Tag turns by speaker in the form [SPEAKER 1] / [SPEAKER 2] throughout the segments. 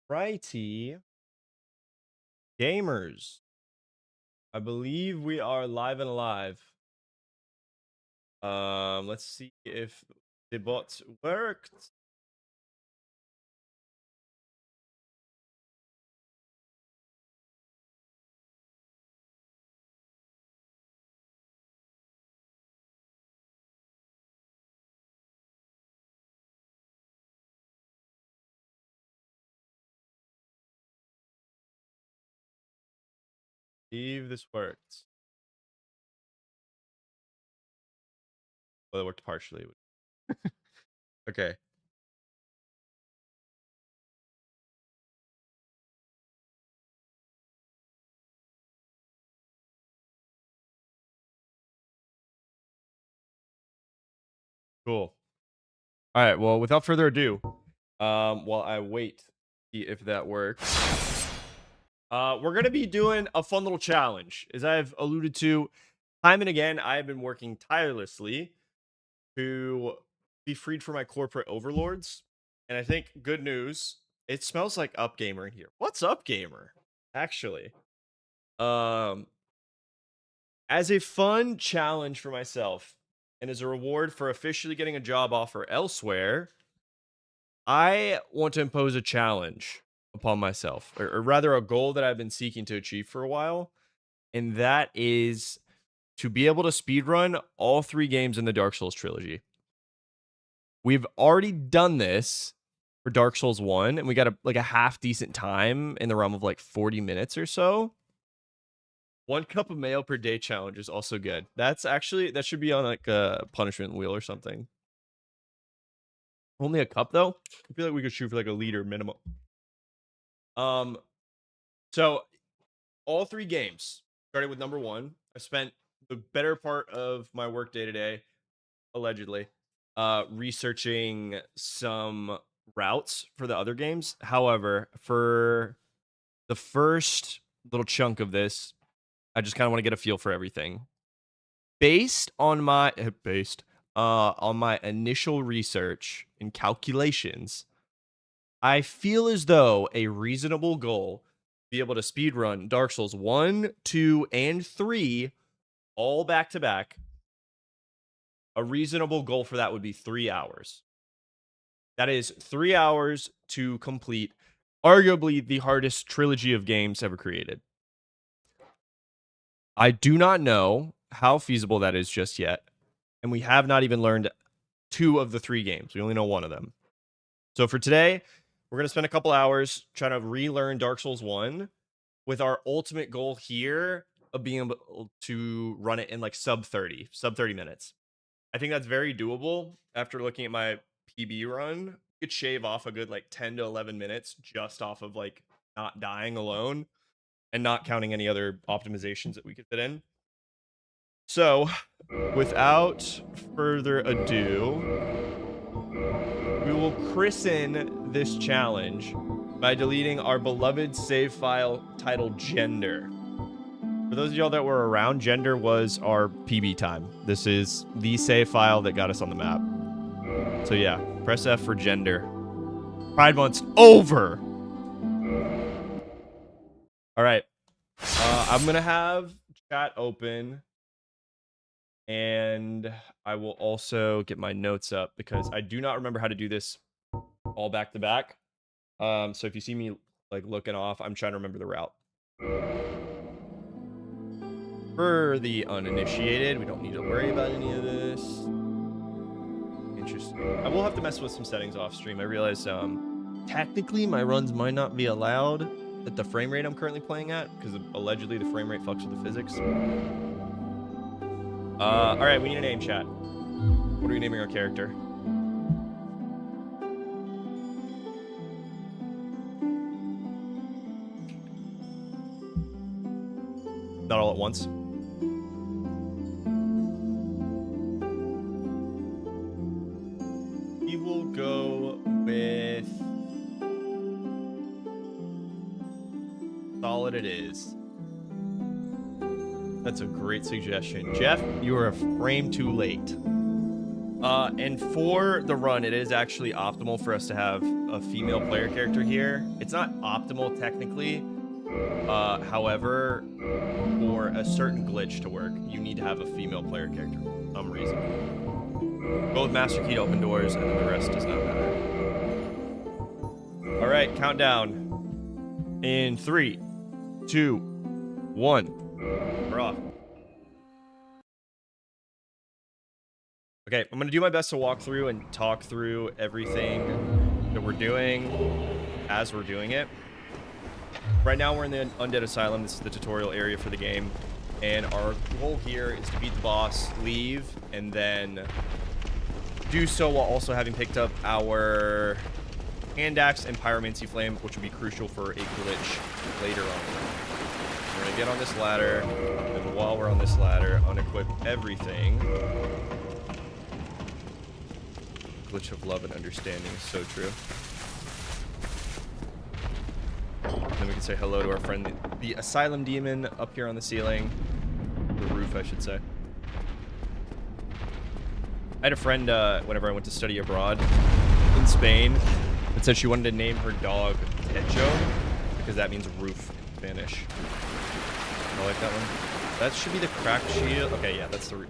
[SPEAKER 1] Righty. Gamers. I believe we are live and alive. Let's see if the bot worked. Believe this worked. Well, it worked partially. Okay. Cool. All right. Well, without further ado, while I wait, see if that works. We're gonna be doing a fun little challenge, as I've alluded to time and again. I have been working tirelessly to be freed from my corporate overlords, and I think good news. It smells like Up Gamer in here. What's Up Gamer? Actually, um, as a fun challenge for myself, and as a reward for officially getting a job offer elsewhere, I want to impose a challenge upon myself, or rather, a goal that I've been seeking to achieve for a while, and that is to be able to speedrun all 3 games in the Dark Souls trilogy. We've already done this for Dark Souls 1, and we got a half decent time in the realm of like 40 minutes or so. 1 cup of mayo per day challenge is also good. That should be on like a punishment wheel or something. Only a cup though? I feel like we could shoot for like a liter minimum. So all 3 games, starting with number 1. I spent the better part of my work day today, allegedly, researching some routes for the other games. However, for the first little chunk of this, I just kind of want to get a feel for everything. Based on my initial research and calculations, I feel as though a reasonable goal to be able to speedrun Dark Souls 1, 2, and 3 all back to back. A reasonable goal for that would be 3 hours. That is 3 hours to complete arguably the hardest trilogy of games ever created. I do not know how feasible that is just yet, and we have not even learned 2 of the 3 games. We only know 1 of them. So for today, we're going to spend a couple hours trying to relearn Dark Souls 1 with our ultimate goal here of being able to run it in like sub 30 minutes. I think that's very doable. After looking at my PB run, you could shave off a good like 10 to 11 minutes just off of like not dying alone and not counting any other optimizations that we could fit in. So, without further ado, we will christen this challenge by deleting our beloved save file titled Gender. For those of y'all that were around, Gender was our PB time. This is the save file that got us on the map. So yeah, press F for Gender. Pride Month's over! Alright. I'm gonna have chat open, and I will also get my notes up because I do not remember how to do this all back to back. So if you see me like looking off, I'm trying to remember the route. For the uninitiated, we don't need to worry about any of this. Interesting. I will have to mess with some settings off stream. I realize technically my runs might not be allowed at the frame rate I'm currently playing at, because allegedly the frame rate fucks with the physics. Alright, we need a name, chat. What are we naming our character? Not all at once. We will go with Solid it is. That's a great suggestion. Jeff, you are a frame too late. And for the run, it is actually optimal for us to have a female player character here. It's not optimal technically. However, for a certain glitch to work, you need to have a female player character for some reason. Go with Master Key to open doors, and then the rest does not matter. All right, countdown. In 3, 2, 1. We're off. Okay, I'm going to do my best to walk through and talk through everything that we're doing as we're doing it. Right now, we're in the Undead Asylum. This is the tutorial area for the game. And our goal here is to beat the boss, leave, and then do so while also having picked up our hand axe and pyromancy flame, which will be crucial for a glitch later on. We're going to get on this ladder, and while we're on this ladder, unequip everything. Glitch of love and understanding is so true. Then we can say hello to our friend, the asylum demon, up here on the ceiling. The roof, I should say. I had a friend, whenever I went to study abroad in Spain, that said she wanted to name her dog Techo, because that means roof in Spanish. I like that one. That should be the cracked shield. Okay, yeah, that's the shield.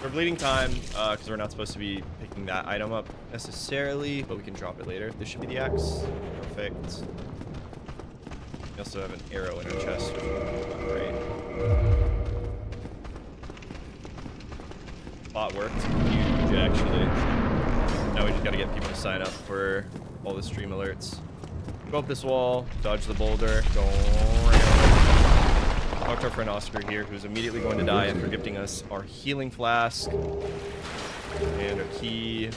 [SPEAKER 1] For bleeding time, because we're not supposed to be picking that item up necessarily, but we can drop it later. This should be the axe. Perfect. We also have an arrow in our chest, which is not great. Bot worked. Huge, actually. Now we just gotta get people to sign up for all the stream alerts. Go up this wall, dodge the boulder, go around. Talk to our friend Oscar here, who's immediately going to die after gifting us our healing flask and a key.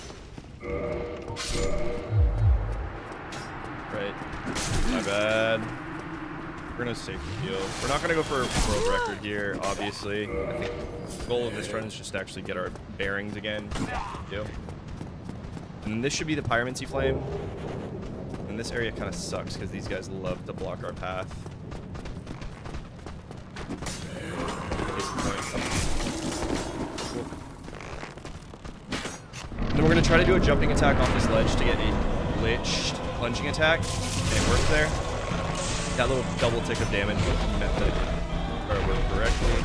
[SPEAKER 1] Right. My bad. We're gonna safety heal. We're not gonna go for a world record here, obviously. I think the goal of this run is just to actually get our bearings again. And this should be the pyromancy flame. And this area kind of sucks because these guys love to block our path. And then we're going to try to do a jumping attack off this ledge to get a glitched plunging attack, and it worked there. That little double tick of damage meant that it worked correctly.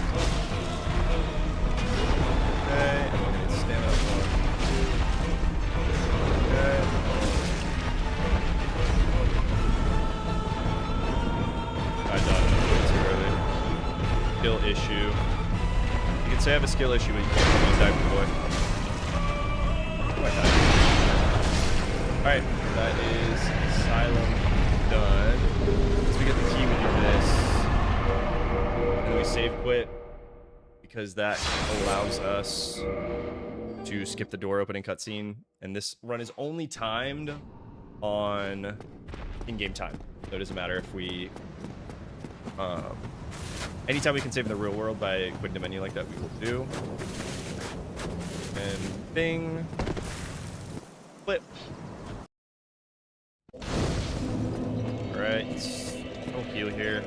[SPEAKER 1] Okay, and we're going to stamina more. Okay. I dodged way too early. Skill issue. You can say I have a skill issue, but you can't use that boy. Alright, that is Asylum done. Once we get the key, we do this. And then we save quit, because that allows us to skip the door opening cutscene. And this run is only timed on in-game time. So it doesn't matter if we... anytime we can save in the real world by quitting the menu like that, we will do. And bing. Flip. Alright. No heal here.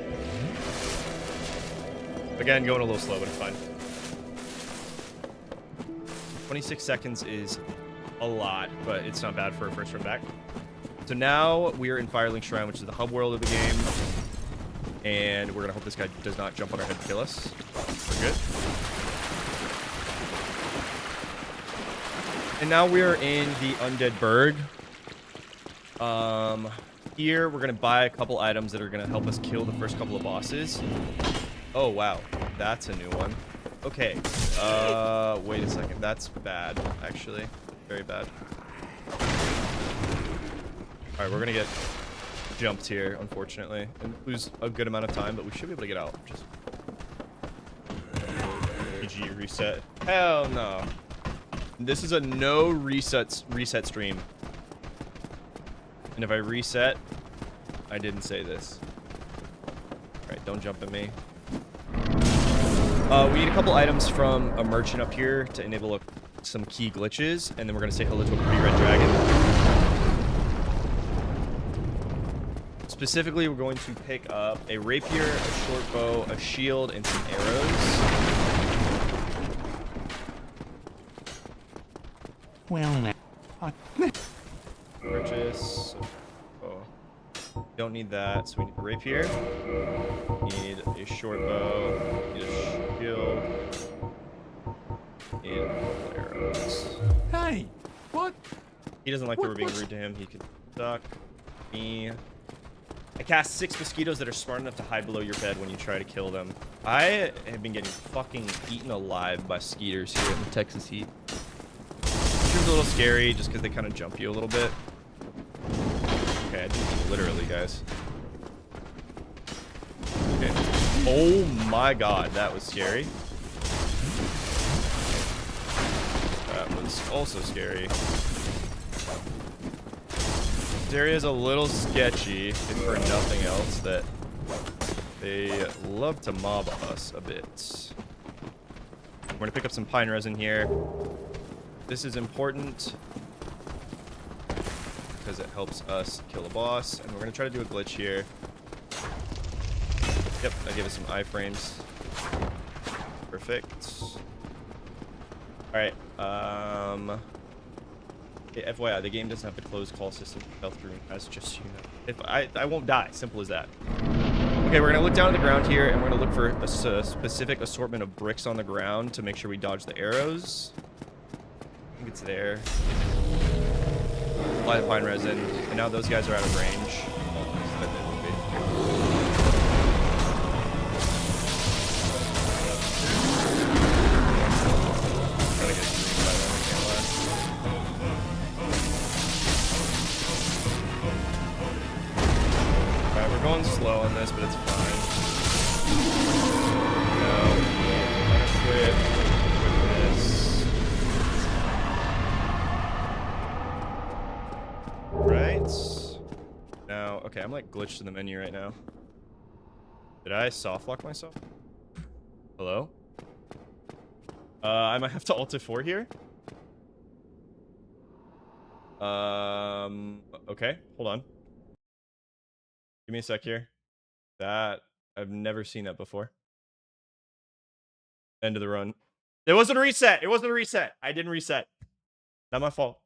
[SPEAKER 1] Again, going a little slow, but it's fine. 26 seconds is a lot, but it's not bad for a first run back. So now we are in Firelink Shrine, which is the hub world of the game. And we're going to hope this guy does not jump on our head and kill us. We're good. And now we're in the Undead Burg. Here, we're going to buy a couple items that are going to help us kill the first couple of bosses. Oh, wow. That's a new one. Okay. Wait a second. That's bad, actually. Very bad. Alright, we're going to get jumped here, unfortunately. And lose a good amount of time, but we should be able to get out. Just PG reset. Hell no. This is a no reset stream. And if I reset, I didn't say this. Alright, don't jump at me. We need a couple items from a merchant up here to enable some key glitches, and then we're going to say hello to a pretty red dragon. Specifically, we're going to pick up a rapier, a short bow, a shield, and some arrows.
[SPEAKER 2] Well, now.
[SPEAKER 1] Purchase. Oh. Don't need that, so we need a rapier. Need a short bow. Need a shield. Need arrows.
[SPEAKER 2] Hey, what?
[SPEAKER 1] He doesn't like that we're being rude to him. He can suck me. I cast 6 mosquitoes that are smart enough to hide below your bed when you try to kill them. I have been getting fucking eaten alive by skeeters here in the Texas heat. Seems a little scary just because they kind of jump you a little bit. Okay, I didn't mean literally, guys. Okay. Oh my god, that was scary. That was also scary. This area is a little sketchy, if for nothing else, that they love to mob us a bit. We're gonna pick up some pine resin here. This is important because it helps us kill a boss, and we're gonna try to do a glitch here. Yep, that gave us some iframes. Perfect. Alright, okay, FYI, the game doesn't have the closed call system stealth room, as just so you know. If I won't die, simple as that. Okay, we're gonna look down at the ground here, and we're gonna look for a specific assortment of bricks on the ground to make sure we dodge the arrows. I think it's there. Apply the pine resin, and now those guys are out of range. Going slow on this, but it's fine. No. Quit this. Right. Now, okay, I'm like glitched in the menu right now. Did I soft lock myself? Hello? I might have to Alt F4 here. Okay, hold on. Give me a sec here. That, I've never seen that before. End of the run. It wasn't a reset. It wasn't a reset. I didn't reset. Not my fault.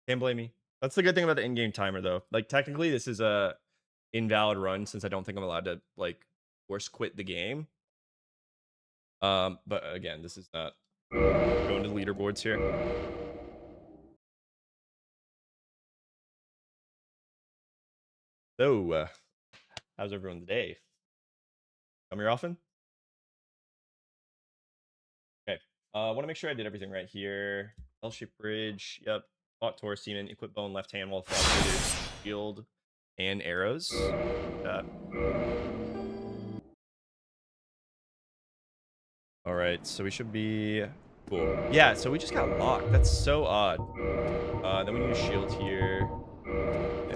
[SPEAKER 1] Can't blame me. That's the good thing about the in-game timer, though. Like, technically, this is a invalid run since I don't think I'm allowed to, like, force quit the game. But again, this is not going to the leaderboards here. So, how's everyone's day? Come here often? Okay. I want to make sure I did everything right here. L-shaped bridge. Yep. Fought Taurus Seaman. Equip bow in left hand while fought shield and arrows. All right. So we should be cool. Yeah. So we just got locked. That's so odd. Then we need a shield here.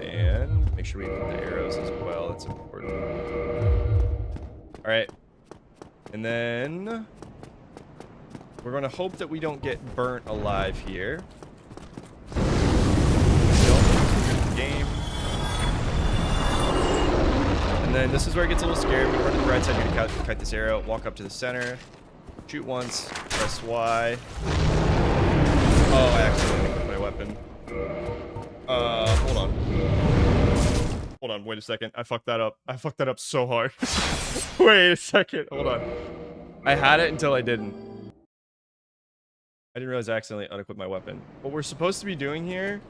[SPEAKER 1] And make sure we equip the arrows as well. That's important. All right. And then we're going to hope that we don't get burnt alive here. Game. And then this is where it gets a little scary. We run to the right side here to kite this arrow. Walk up to the center. Shoot once. Press Y. Oh, I accidentally picked up my weapon. Hold on. Hold on, wait a second. I fucked that up. I fucked that up so hard. Wait a second. Hold on. I had it until I didn't. I didn't realize I accidentally unequipped my weapon. What we're supposed to be doing here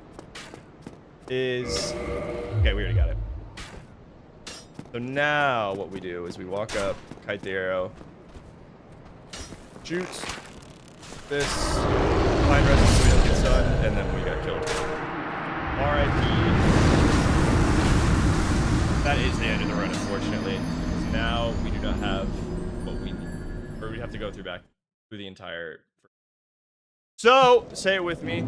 [SPEAKER 1] is... Okay, we already got it. So now what we do is we walk up, kite the arrow, shoot this, find resin so we don't get stunned, and then we got killed. R.I.P. That is the end of the run, unfortunately. So now we do not have what we need. Or we have to go back through the entire... So, say it with me.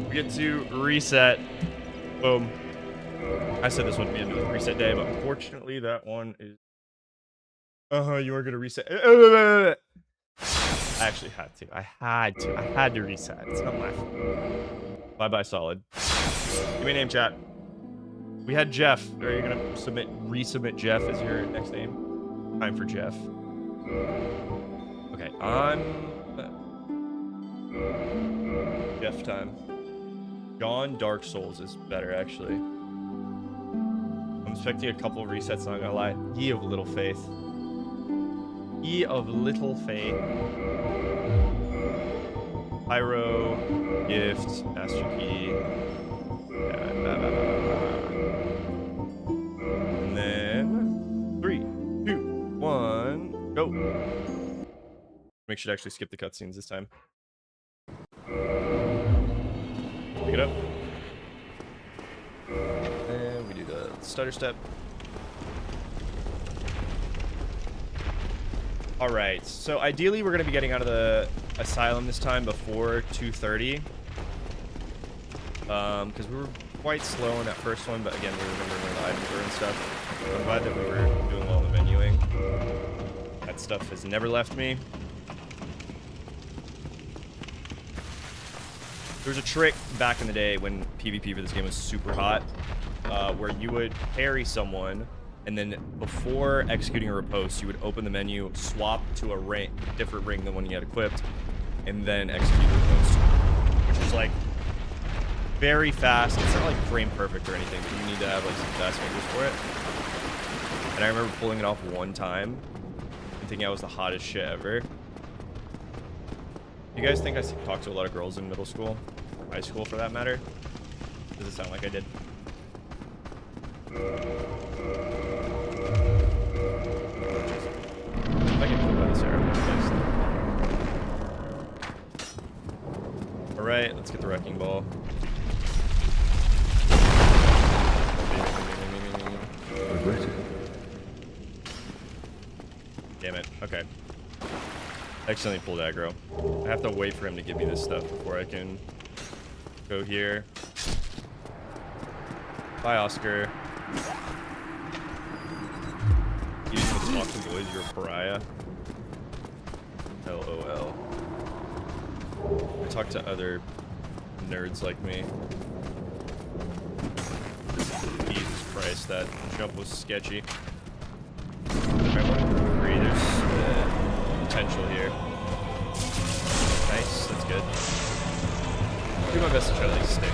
[SPEAKER 1] We get to reset. Boom. I said this wouldn't be a reset day, but unfortunately that one is... you are going to reset. I actually had to. I had to reset. It's not my fault. Bye-bye, Solid. Give me a name, chat. We had Jeff. Are you going to resubmit Jeff as your next name? Time for Jeff. Okay, on... Jeff time. Gone Dark Souls is better, actually. I'm expecting a couple resets, not gonna lie. Ye of Little Faith. Ye of Little Faith. Pyro, Gift, Master Key. And then 3, 2, 1, go. Make sure to actually skip the cutscenes this time. Pick it up. And we do the stutter step. All right, so ideally we're gonna be getting out of the asylum this time before 2:30. Because we were quite slow in that first one, but again, we remember where the items were and stuff. So I'm glad that we were doing well in the menuing. That stuff has never left me. There was a trick back in the day when PvP for this game was super hot, where you would parry someone, and then before executing a riposte, you would open the menu, swap to a different ring than one you had equipped, and then execute the riposte, which is like very fast. It's not like frame perfect or anything, but you need to have like some fast fingers for it. And I remember pulling it off one time and thinking I was the hottest shit ever. You guys think I talked to a lot of girls in middle school? High school, for that matter? Does it sound like I did? If I can pull by this arrow, alright, let's get the wrecking ball. Damn it. Okay. I accidentally pulled aggro. I have to wait for him to give me this stuff before I can go here. Bye, Oscar. You just talk to boys, you're a pariah. LOL. I talk to other nerds like me. Jesus Christ, that jump was sketchy. There's potential here. Nice, that's good. I'll do my best to try to like stick.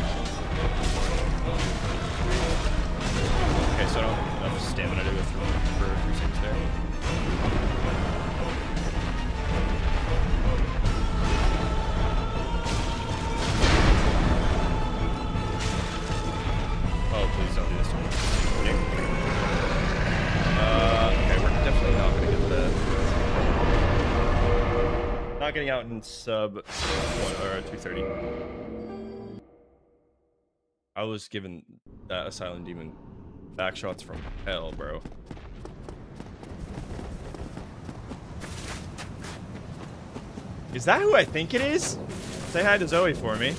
[SPEAKER 1] Okay, so I don't have enough stamina to go through for 3 seconds there. Oh, please don't do this to me. Okay. Okay, we're definitely not gonna get the. Not getting out in sub 1 or 2:30. I was given that Asylum Demon back shots from hell, bro. Is that who I think it is? Say hi to Zoe for me.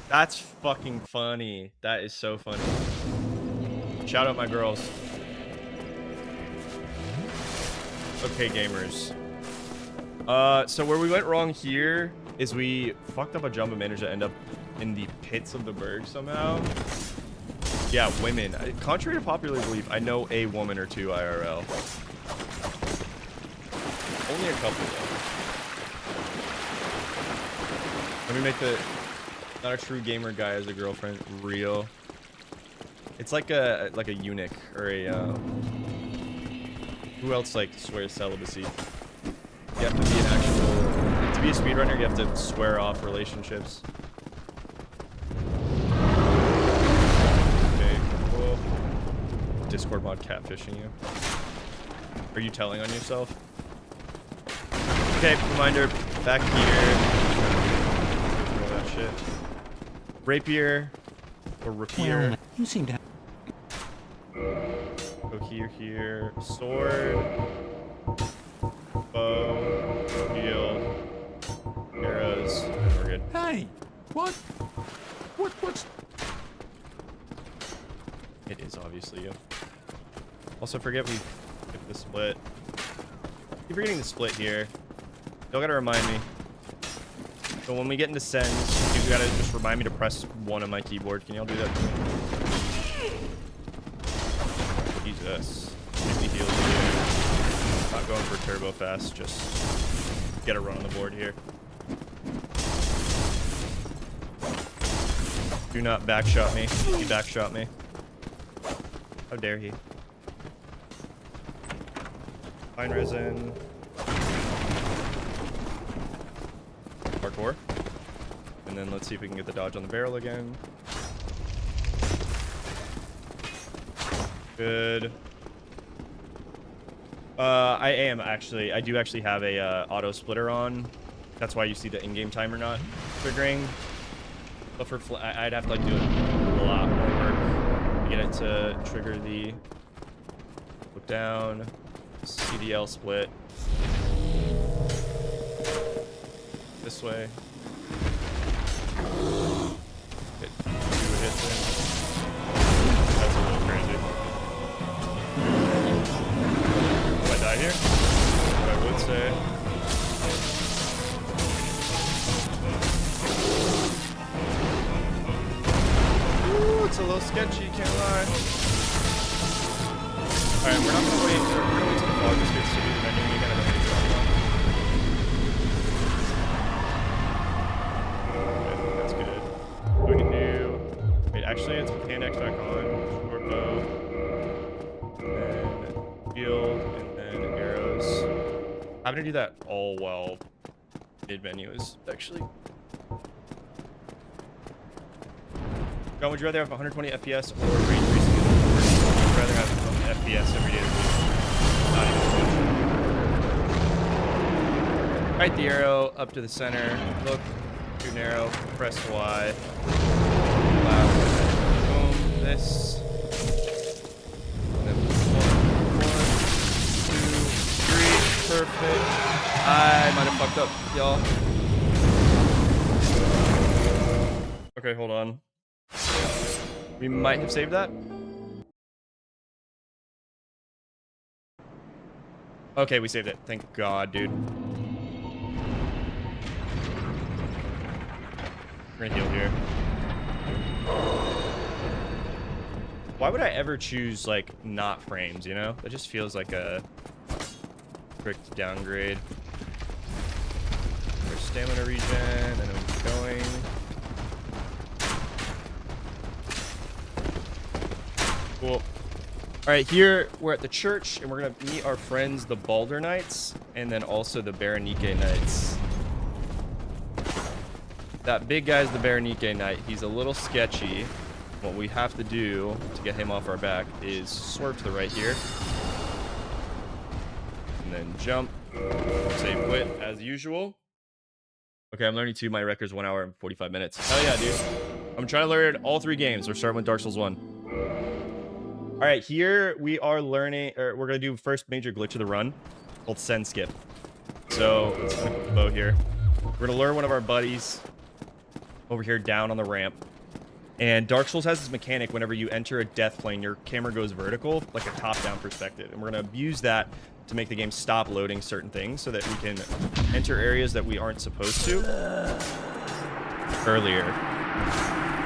[SPEAKER 1] That's fucking funny. That is so funny. Shout out my girls. Okay, gamers. So where we went wrong here is we fucked up a jump and managed to end up in the pits of the berg somehow. Yeah, women. Contrary to popular belief, I know a woman or two IRL. Only a couple though. Let me make the not a true gamer guy as a girlfriend real. It's like a eunuch or a who else like swears celibacy? You have to be an actual to be a speedrunner. You have to swear off relationships. Okay, cool. Discord mod catfishing you. Are you telling on yourself? Okay, reminder. Back here. All that shit. Rapier or rapier.
[SPEAKER 2] Well, you seem to.
[SPEAKER 1] Go here. Sword. Bow. Shield. Arrows. We're good.
[SPEAKER 2] Hey, what's?
[SPEAKER 1] It is obviously you. Also, forget we hit the split. Keep forgetting the split here. Y'all gotta remind me. So when we get into sends, you gotta just remind me to press 1 on my keyboard. Can y'all do that? Jesus. Make me heal too. Not going for turbo fast, just get a run on the board here. Do not backshot me. He backshot me. How dare he? Fine resin. Parkour. And then let's see if we can get the dodge on the barrel again. Good. I do actually have a auto splitter on. That's why you see the in-game timer not triggering. But for I'd have to like do a lot more work to get it to trigger the look down, CDL split. This way. Get 2 hits in. That's a little crazy. If I die here, what I would say. Ooh, it's a little sketchy, can't lie. Alright, we're not gonna wait. We're gonna wait till the fog just gets to do the menu again. I don't think it's going on. Okay, that's good. What we can do. Wait, actually, it's hand X back on. Short bow. And then shield, and then arrows. Having to do that all while mid menu is actually. John, would you rather have 120 FPS or ray tracing? Would you rather have FPS every day of the week? Not even. Right the arrow up to the center. Look too narrow. Press Y. Wow. Boom. This. And then 1, 2, 3. Perfect. I might have fucked up, y'all. Okay, hold on. We might have saved that. Okay, we saved it. Thank God, dude. We're gonna heal here. Why would I ever choose, like, not frames, you know? That just feels like a strict downgrade. There's stamina regen, and then we keep going. Cool. Alright, here we're at the church, and we're going to meet our friends, the Balder Knights, and then also the Berenike Knights. That big guy's the Berenike Knight. He's a little sketchy. What we have to do to get him off our back is swerve to the right here. And then jump. Save quit, as usual. Okay, I'm learning 2. My record's 1 hour and 45 minutes. Hell yeah, dude. I'm trying to learn all 3 games. We're starting with Dark Souls 1. All right, here we are learning, or we're gonna do first major glitch of the run, called send skip. So let's put the bow here. We're gonna lure one of our buddies over here down on the ramp. And Dark Souls has this mechanic: whenever you enter a death plane, your camera goes vertical, like a top-down perspective. And we're gonna abuse that to make the game stop loading certain things, so that we can enter areas that we aren't supposed to earlier.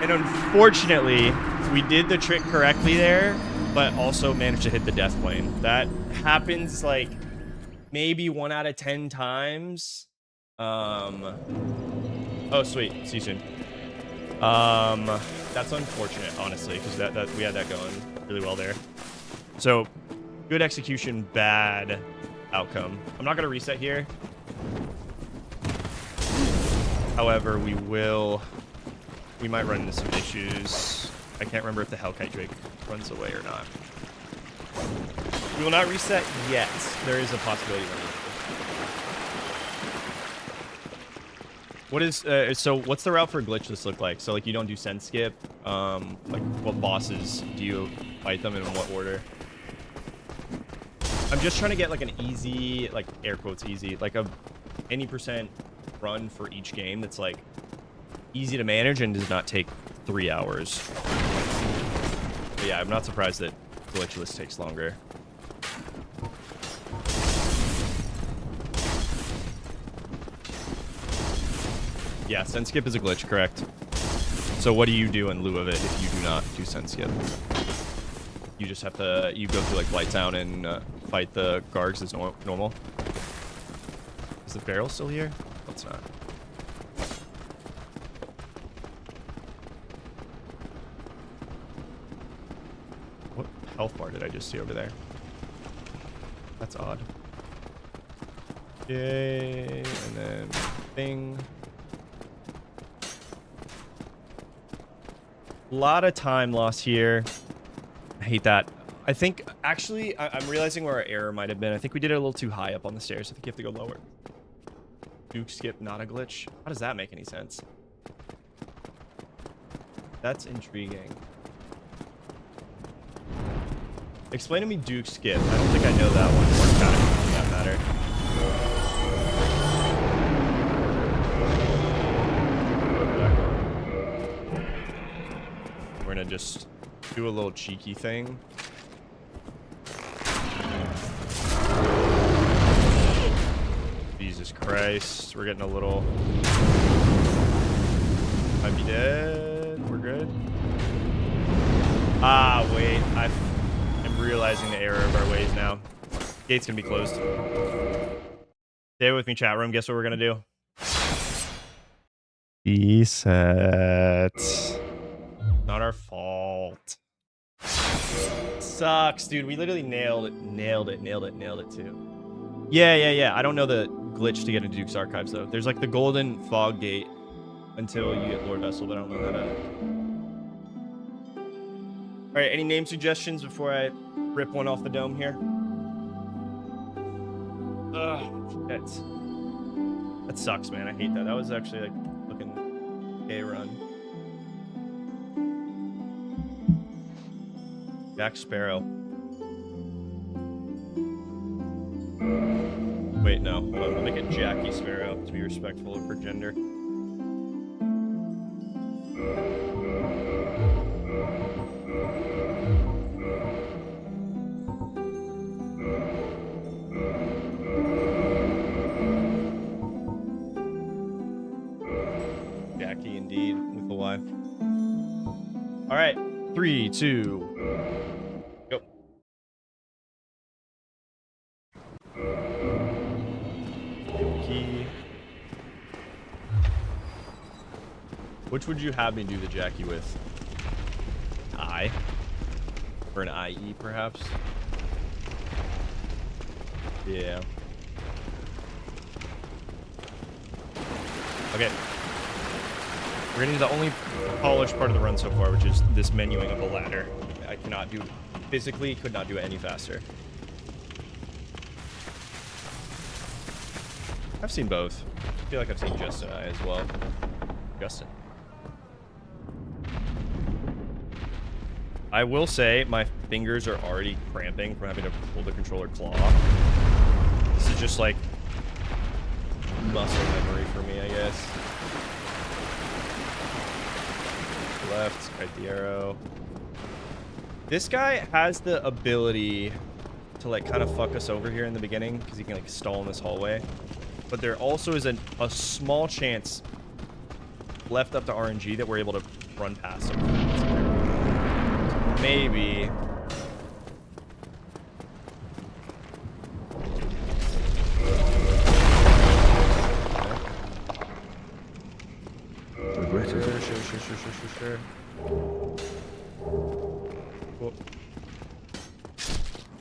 [SPEAKER 1] And unfortunately, we did the trick correctly there, but also managed to hit the death plane. That happens like maybe 1 out of 10 times. Oh, sweet. See you soon. That's unfortunate, honestly, because that we had that going really well there. So, good execution, bad outcome. I'm not gonna reset here. However, we might run into some issues. I can't remember if the Hellkite Drake runs away or not. We will not reset yet. There is a possibility of it. What is so what's the route for glitch this look like? So like you don't do send skip. Like what bosses do you fight them and in what order? I'm just trying to get like an easy, like air quotes easy, like a any percent run for each game that's like easy to manage and does not take 3 hours. But yeah, I'm not surprised that glitchless takes longer. Yeah, send skip is a glitch, correct. So what do you do in lieu of it if you do not do send skip? You just have to, you go through like Blighttown and fight the Gargs as normal. Is the barrel still here? No, it's not. health bar did I just see over there? That's odd. Yay, and then thing. A lot of time lost here. I hate that. I think, actually, I'm realizing where our error might have been. I think we did it a little too high up on the stairs. I think you have to go lower. Duke skip, not a glitch. How does that make any sense? That's intriguing. Explain to me Duke skip. I don't think I know that one. Or kind of for that matter. We're gonna just do a little cheeky thing. Jesus Christ. We're getting a little... Might be dead. We're good. Ah, wait. I'm realizing the error of our ways now. Gate's gonna be closed. Stay with me, chat room. Guess what we're gonna do? Reset. Not our fault. Sucks, dude. We literally nailed it. Nailed it too. Yeah. I don't know the glitch to get into Duke's Archives, though. There's like the golden fog gate until you get Lord Vessel, but I don't know how to... Alright, any name suggestions before I rip one off the dome here? Ugh, shit. That sucks, man. I hate that. That was actually like looking a run. Jack Sparrow. Wait, no. Hold on. We'll make it Jackie Sparrow to be respectful of her gender. Jackie, indeed, with a Y. All right. 3, 2, go. Key. Which would you have me do the Jackie with? I? Or an IE, perhaps? Yeah. Okay. We're getting to the only polished part of the run so far, which is this menuing of the ladder. I cannot do, physically could not do it any faster. I've seen both. I feel like I've seen Justin and I as well. Justin. I will say my fingers are already cramping from having to pull the controller claw. This is just like muscle memory for me, I guess. Left, right the arrow. This guy has the ability to like kind of fuck us over here in the beginning because he can like stall in this hallway. But there also is a small chance left up to RNG that we're able to run past him. Maybe. Sure. Cool.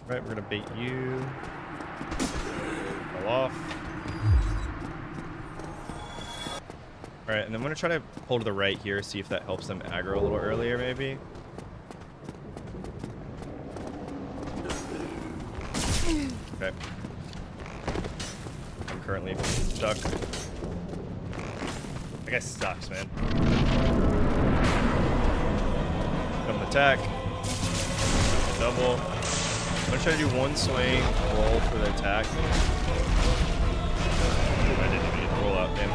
[SPEAKER 1] Right, we're gonna bait you. Fall off. Alright, and I'm gonna try to pull to the right here, see if that helps them aggro a little earlier, maybe. Okay. I'm currently stuck. That guy sucks, man. Come attack. Double. I'm gonna try to do one swing, roll for the attack. I didn't even get the roll out, damn.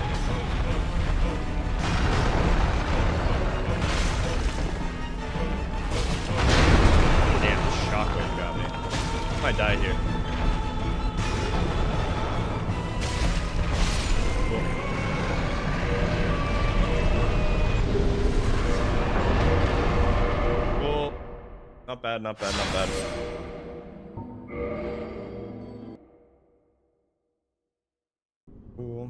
[SPEAKER 1] Damn, the shockwave got me. I might die here. Cool. Not bad, not bad, not bad. Cool.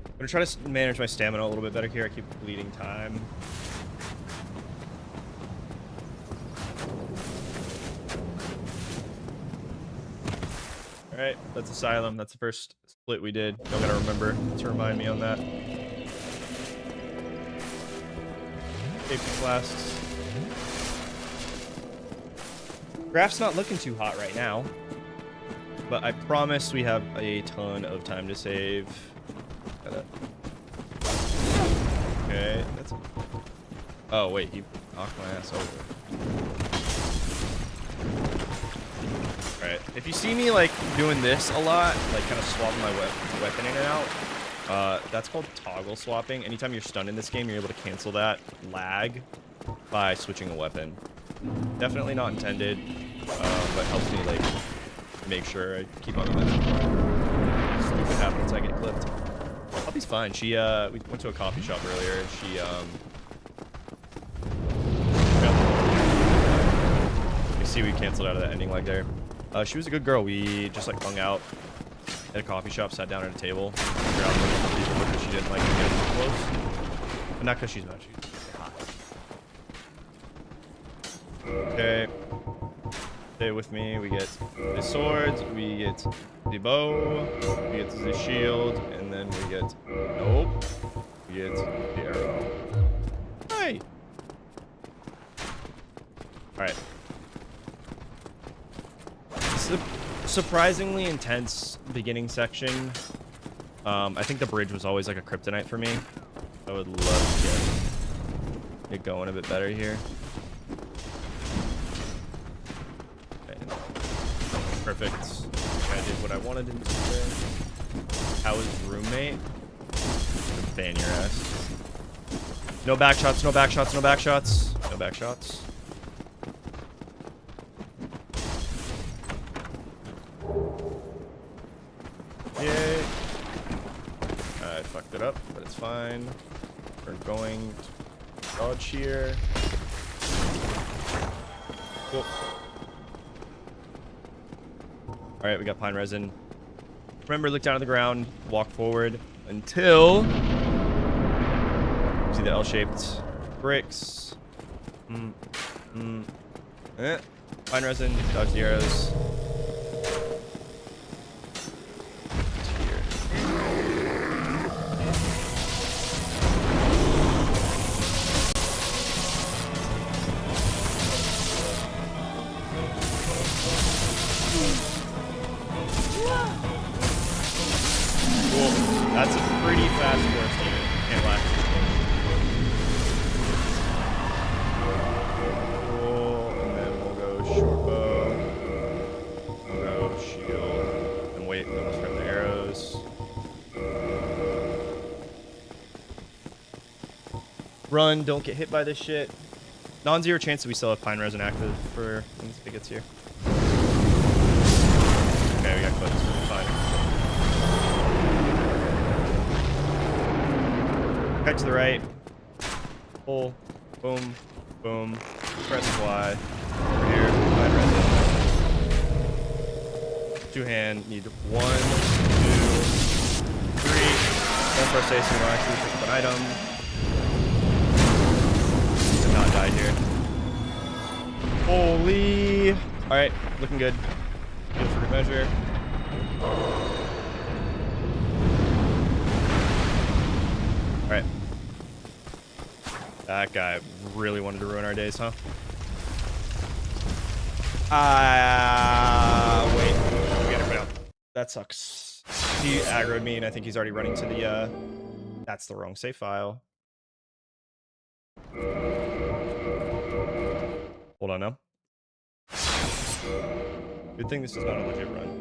[SPEAKER 1] I'm gonna try to manage my stamina a little bit better here. I keep bleeding time. Alright, that's Asylum. That's the first split we did. Y'all gotta remember to remind me on that. Safety flasks. Graph's not looking too hot right now. But I promise we have a ton of time to save. Okay, that's... Oh, wait, he knocked my ass over. Alright, if you see me, like, doing this a lot, like, kind of swapping my weapon in and out, that's called toggle swapping. Anytime you're stunned in this game, you're able to cancel that lag by switching a weapon. Definitely not intended, but helps me, like, make sure I keep on momentum. Stupid happens, I get clipped. Puppy's fine. She, we went to a coffee shop earlier, and she, you see we canceled out of that ending leg there. She was a good girl. We just, like, hung out at a coffee shop, sat down at a table, figured out what people because she didn't like to get too close. But not because she's mad. She's hot. Okay. Stay with me. We get the swords, we get the bow, we get the shield, and then we get... Nope. We get the arrow. Hi! Alright. Surprisingly intense beginning section. I think the bridge was always like a kryptonite for me. I would love to get going a bit better here. Perfect. I did what I wanted him to do. How is roommate? Ban your ass. No back shots, no back shots, no back shots. No back shots. Yay. I fucked it up, but it's fine. We're going to dodge here. Cool. Alright, we got pine resin. Remember, look down at the ground, walk forward until see the L-shaped bricks. Pine resin, dodge the arrows. That's a pretty fast course, Steven. Can't lie. Cool. And then we'll go short bow. We'll go shield. And wait, then we'll start the arrows. Run, don't get hit by this shit. Non-zero chance that we still have pine resin active for when this big gets here. Okay, we got clips. Fine. Cut to the right. Pull. Boom. Boom. Press Y. Over here. Pine resin. Two hand. Need 1, 2, 3. Don't press A so you don't actually pick up an item. To not die here. Holy. Alright. Looking good. Good for good measure. Alright. That guy really wanted to ruin our days, huh? Wait. We gotta go. That sucks. He aggroed me, and I think he's already running to the, That's the wrong save file. Hold on now. Good thing this is not a legit run.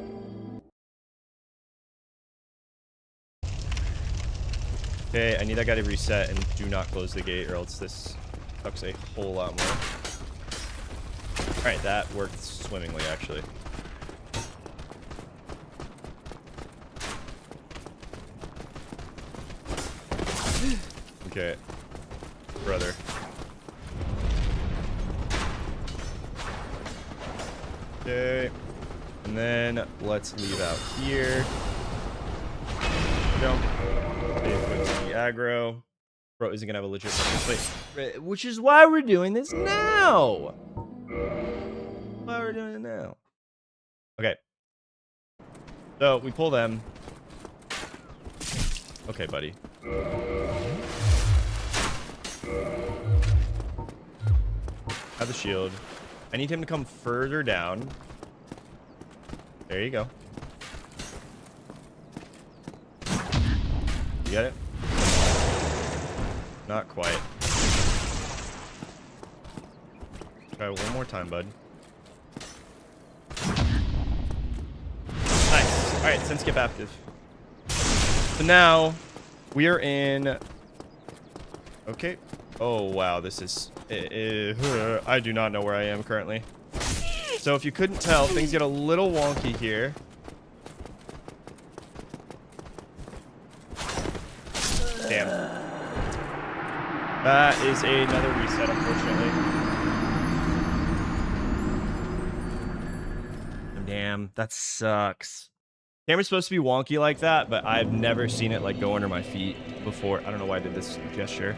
[SPEAKER 1] Okay, I need that guy to reset and do not close the gate or else this sucks a whole lot more. Alright, that worked swimmingly actually. Okay. Brother. Okay. And then let's leave out here. Jump. The aggro. Bro isn't gonna have a legit one. Which is why we're doing this now. Why we're doing it now. Okay. So we pull them. Okay, buddy. Have the shield. I need him to come further down. There you go. You got it? Not quite. Try one more time, bud. Nice. All right, then skip active. So now we are in. Okay. Oh wow, this is. I do not know where I am currently. So if you couldn't tell, things get a little wonky here. Damn. That is another reset, unfortunately. Damn, that sucks. Camera's supposed to be wonky like that, but I've never seen it like go under my feet before. I don't know why I did this gesture.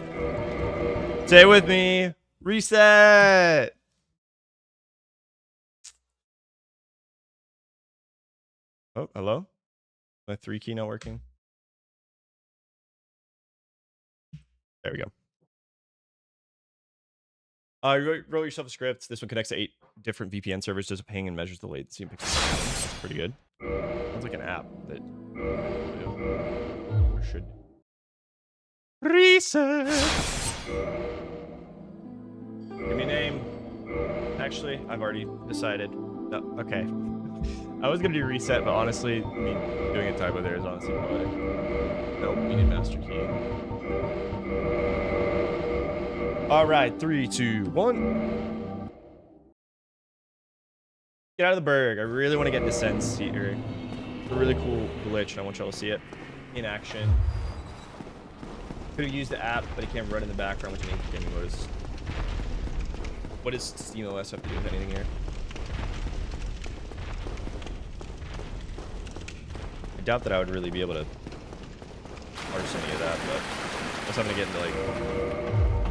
[SPEAKER 1] Stay with me. Reset. Oh, hello? My 3 key not working. There we go. You wrote yourself a script. This one connects to 8 different VPN servers, does a ping and measures the latency and picks it up. That's pretty good. Sounds like an app that or should reset. Give me a name. Actually, I've already decided. No, okay. I was gonna do reset, but honestly, me doing a typo there is honestly poetic. Nope, we need master key. All right, 3, 2, 1. Get out of the berg. I really want to get Descent here. It's a really cool glitch, and I want y'all to see it in action. Could have used the app, but it can't run in the background, which means gaming mode is. What does SteamOS have to do with anything here? I doubt that I would really be able to parse any of that, but I guess I'm gonna get into like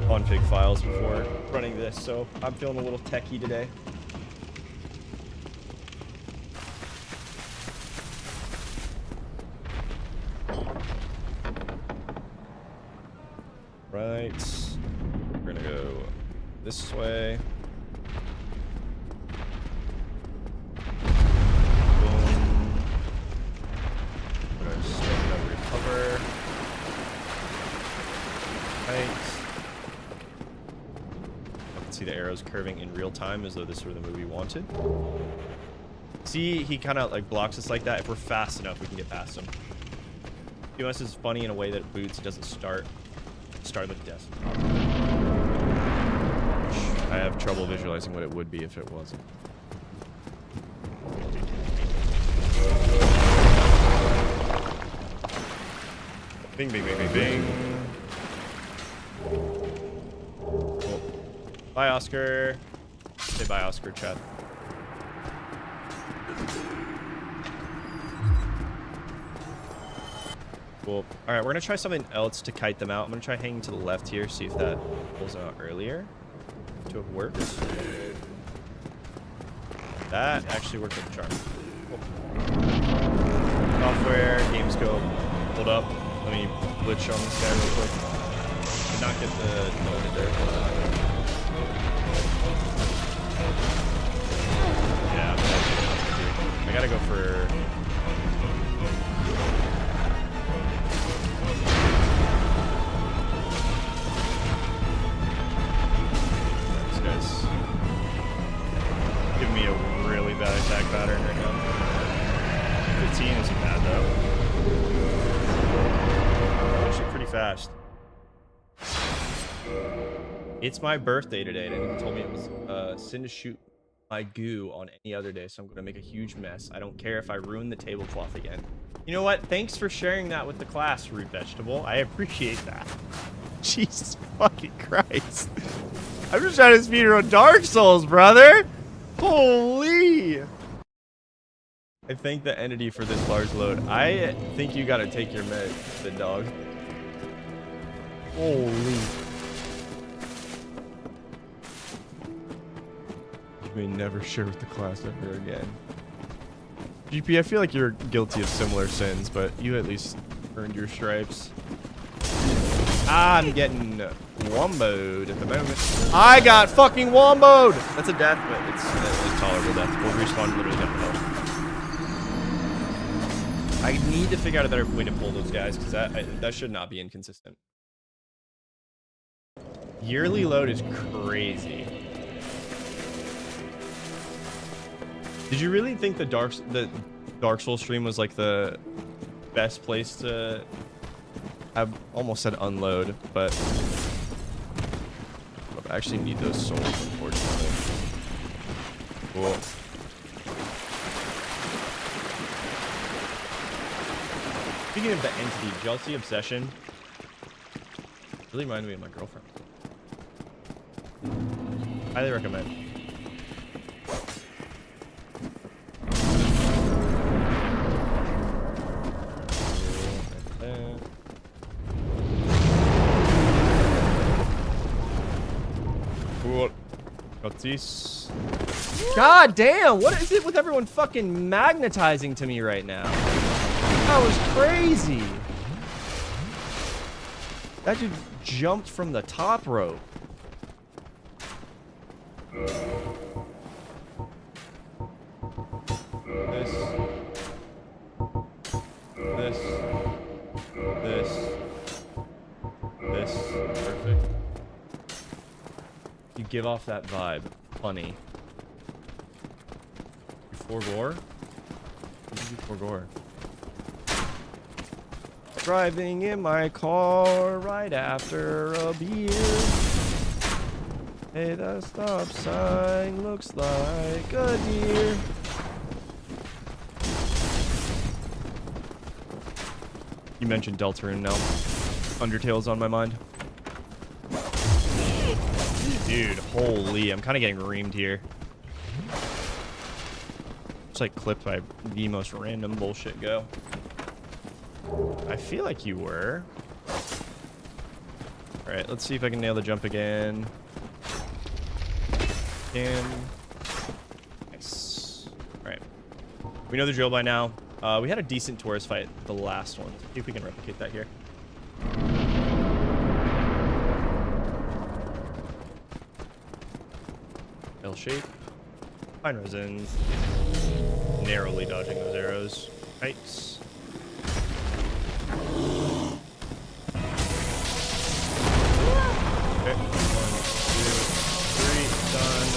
[SPEAKER 1] config files before running this, so I'm feeling a little techie today. Right, we're gonna go this way. Boom. We're gonna swing over recover. Right. I can see the arrows curving in real time as though this were the movie wanted. See, he kind of like blocks us like that. If we're fast enough, we can get past him. QS is funny in a way that it boots. It doesn't start the desk. I have trouble visualizing what it would be if it wasn't. Bing, bing, bing, bing, bing. Cool. Bye, Oscar. Say bye, Oscar, chat. Cool. All right, we're gonna try something else to kite them out. I'm gonna try hanging to the left here, see if that pulls out earlier. To have worked. That actually worked like a charm. Cool. Software, game scope. Hold up. Let me glitch on this guy real quick. Did not get the loaded there. Yeah, I gotta go for. Giving me a really bad attack pattern right now. 15 isn't bad though. Actually pretty fast. It's my birthday today, and it told me it was sin to shoot my goo on any other day, so I'm gonna make a huge mess. I don't care if I ruin the tablecloth again. You know what? Thanks for sharing that with the class, Root Vegetable. I appreciate that. Jesus fucking Christ. I'm just trying to speedrun Dark Souls, brother. Holy! I thank the entity for this large load. I think you gotta take your med, the dog. Holy. You may never share with the class ever again. GP, I feel like you're guilty of similar sins, but you at least earned your stripes. I'm getting womboed at the moment. I got fucking womboed! That's a death, but it's a tolerable death. We'll respawn literally down the hill. I need to figure out a better way to pull those guys, because that should not be inconsistent. Yearly load is crazy. Did you really think the Dark Souls stream was like the best place to... I almost said unload, but I actually need those souls, unfortunately. Cool. Speaking of the entity, jealousy, obsession, really reminds me of my girlfriend. Highly recommend. God damn, what is it with everyone fucking magnetizing to me right now? That was crazy. That dude jumped from the top rope. This. Perfect. You give off that vibe. Funny. You forgore? What did you forgore? Driving in my car right after a beer. Hey, that stop sign looks like a deer. You mentioned Deltarune now. Undertale's on my mind. Dude, holy, I'm kind of getting reamed here. It's like clipped by the most random bullshit go. I feel like you were. Alright, let's see if I can nail the jump again. Nice. Alright. We know the drill by now. We had a decent Taurus fight, the last one. Let's see if we can replicate that here. L shape. Fine resin. Narrowly dodging those arrows. Heights. Okay. 1, 2, 3. Done.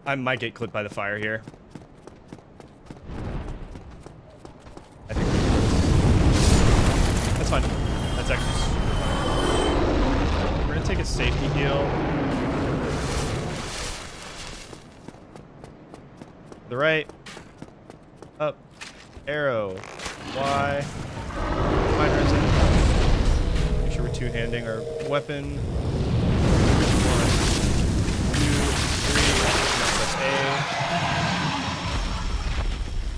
[SPEAKER 1] I might get clipped by the fire here. I think that's fine. That's actually... We're gonna take a safety heal. The right. Up. Arrow. Y. Fine resin. Make sure we're two-handing our weapon.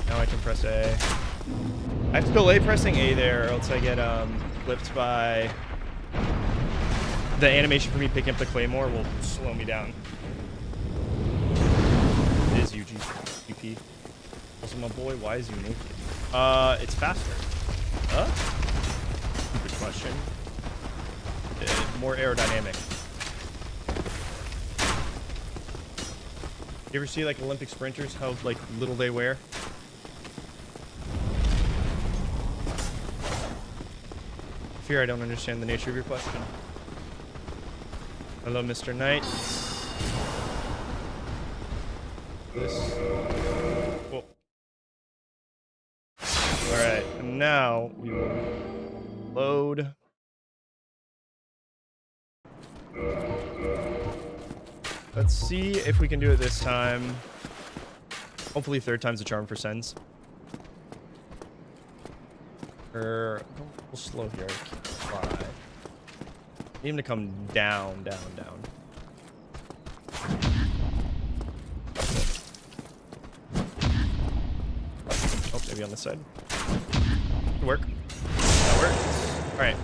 [SPEAKER 1] Now I can press A. I have to delay pressing A there, or else I get clipped by... The animation for me picking up the claymore will slow me down. It is UP. Also, my boy, why is you naked? It's faster. Huh? Good question. More aerodynamic. You ever see like Olympic sprinters, how like little they wear? Fear I don't understand the nature of your question. Hello, Mr. Knight. This. Cool. Alright, and now we will load. Let's see if we can do it this time. Hopefully third time's a charm for sends. Go a little slow here. Can't fly. Need him to come down, down, down. Oh, maybe on this side. Could work. That works. All right.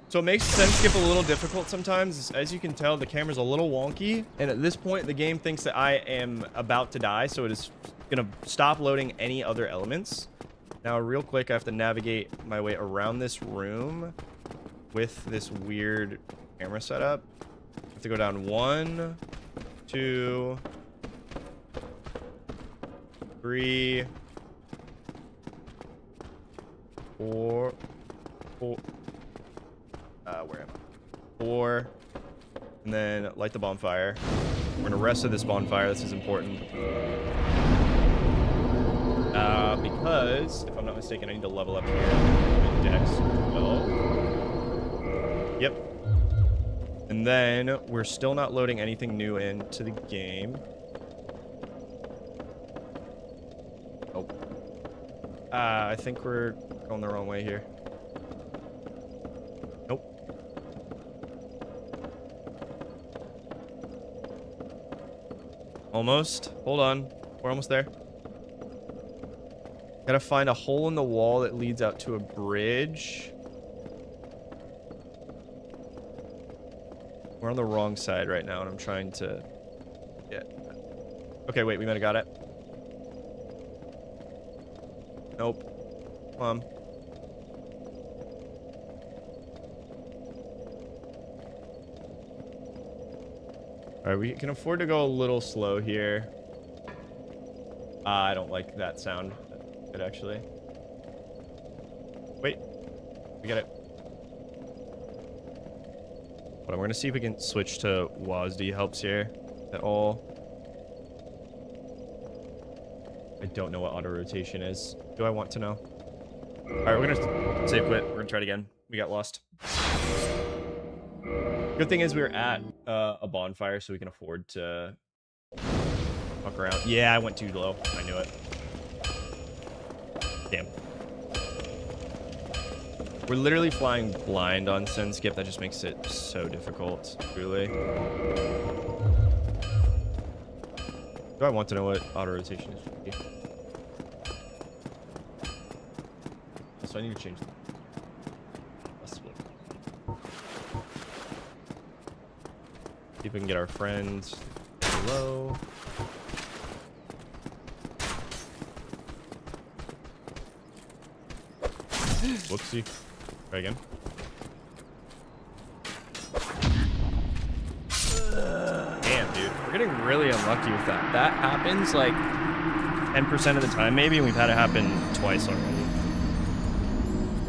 [SPEAKER 1] So it makes sense skip a little difficult sometimes. As you can tell, the camera's a little wonky. And at this point, the game thinks that I am about to die. So it is going to stop loading any other elements. Now, real quick, I have to navigate my way around this room with this weird camera setup. I have to go down 1, 2, 3, 4. Where am I? 4. And then light the bonfire. We're gonna rest of this bonfire. This is important. Because, if I'm not mistaken, I need to level up here. Dex 12. Yep. And then we're still not loading anything new into the game. Oh. I think we're going the wrong way here. Nope. Almost. Hold on. We're almost there. Gotta find a hole in the wall that leads out to a bridge. We're on the wrong side right now, and I'm trying to... Yeah. Okay, wait, we might have got it. Nope. Come on. Alright, we can afford to go a little slow here. I don't like that sound. Good, actually. Wait. We got it. But we're gonna see if we can switch to WASD helps here at all. I don't know what auto rotation is. Do I want to know? Alright, we're gonna save quit. We're gonna try it again. We got lost. Good thing is we were at a bonfire, so we can afford to fuck around. Yeah, I went too low. I knew it. Damn. We're literally flying blind on Send Skip. That just makes it so difficult, truly. Do I want to know what auto rotation is? So I need to change that. See if we can get our friends below. Whoopsie. Try again. Damn, dude. We're getting really unlucky with that. That happens like 10% of the time, maybe, and we've had it happen twice already.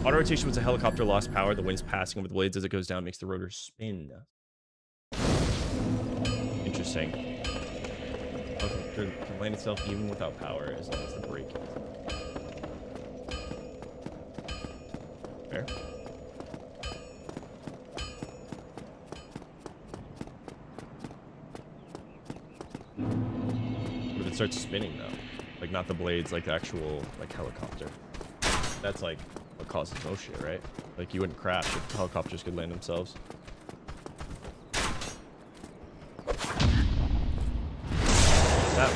[SPEAKER 1] Auto rotation was a helicopter lost power. The wind's passing over the blades as it goes down, makes the rotor spin. Interesting. Okay, it can land itself even without power as long as the brake is. Fair. What if it starts spinning though? Like not the blades, like the actual like helicopter. That's like what causes most shit, right? Like you wouldn't crash if helicopters could land themselves. That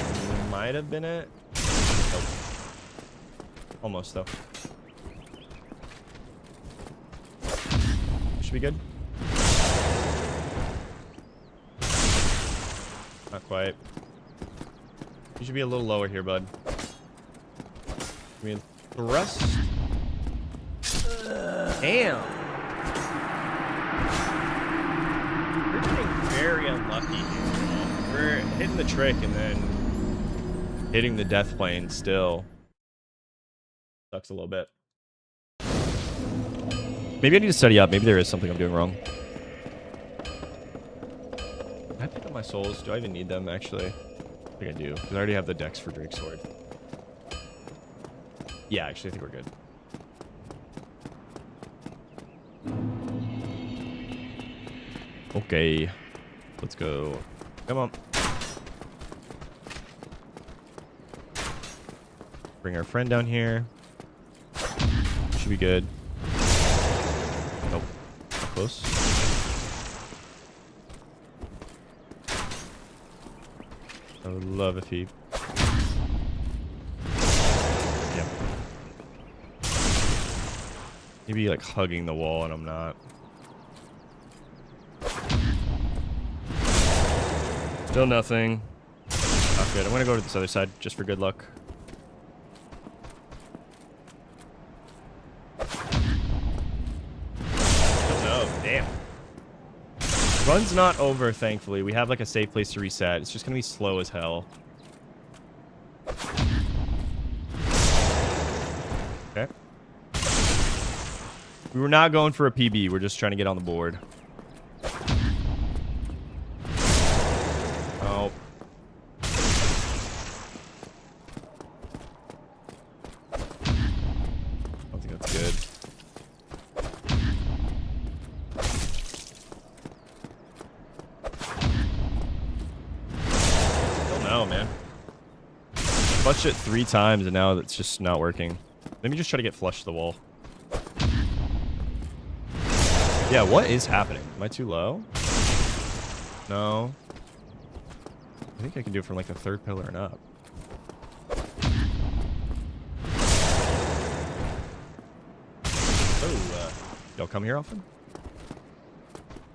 [SPEAKER 1] might have been it. Nope. Almost though. Should be good. Not quite. You should be a little lower here, bud. I mean, thrust. Damn. We're getting very unlucky here. We're hitting the trick and then hitting the death plane still. Sucks a little bit. Maybe I need to study up. Maybe there is something I'm doing wrong. Can I pick up my souls? Do I even need them, actually? I think I do, because I already have the dex for Drake's Sword. Yeah, actually, I think we're good. Okay. Let's go. Come on. Bring our friend down here. Should be good. close. I would love if he... Yep. Maybe like hugging the wall and I'm not. Still nothing. Not good. I'm gonna go to this other side just for good luck. Oh, damn. Run's not over, thankfully. We have like a safe place to reset. It's just gonna be slow as hell. Okay. We were not going for a PB. We're just trying to get on the board. Oh. I don't think that's good. No, man. Flushed it 3 times and now it's just not working. Let me just try to get flush to the wall. Yeah, what is happening? Am I too low? No. I think I can do it from like the 3rd pillar and up. Oh, y'all come here often?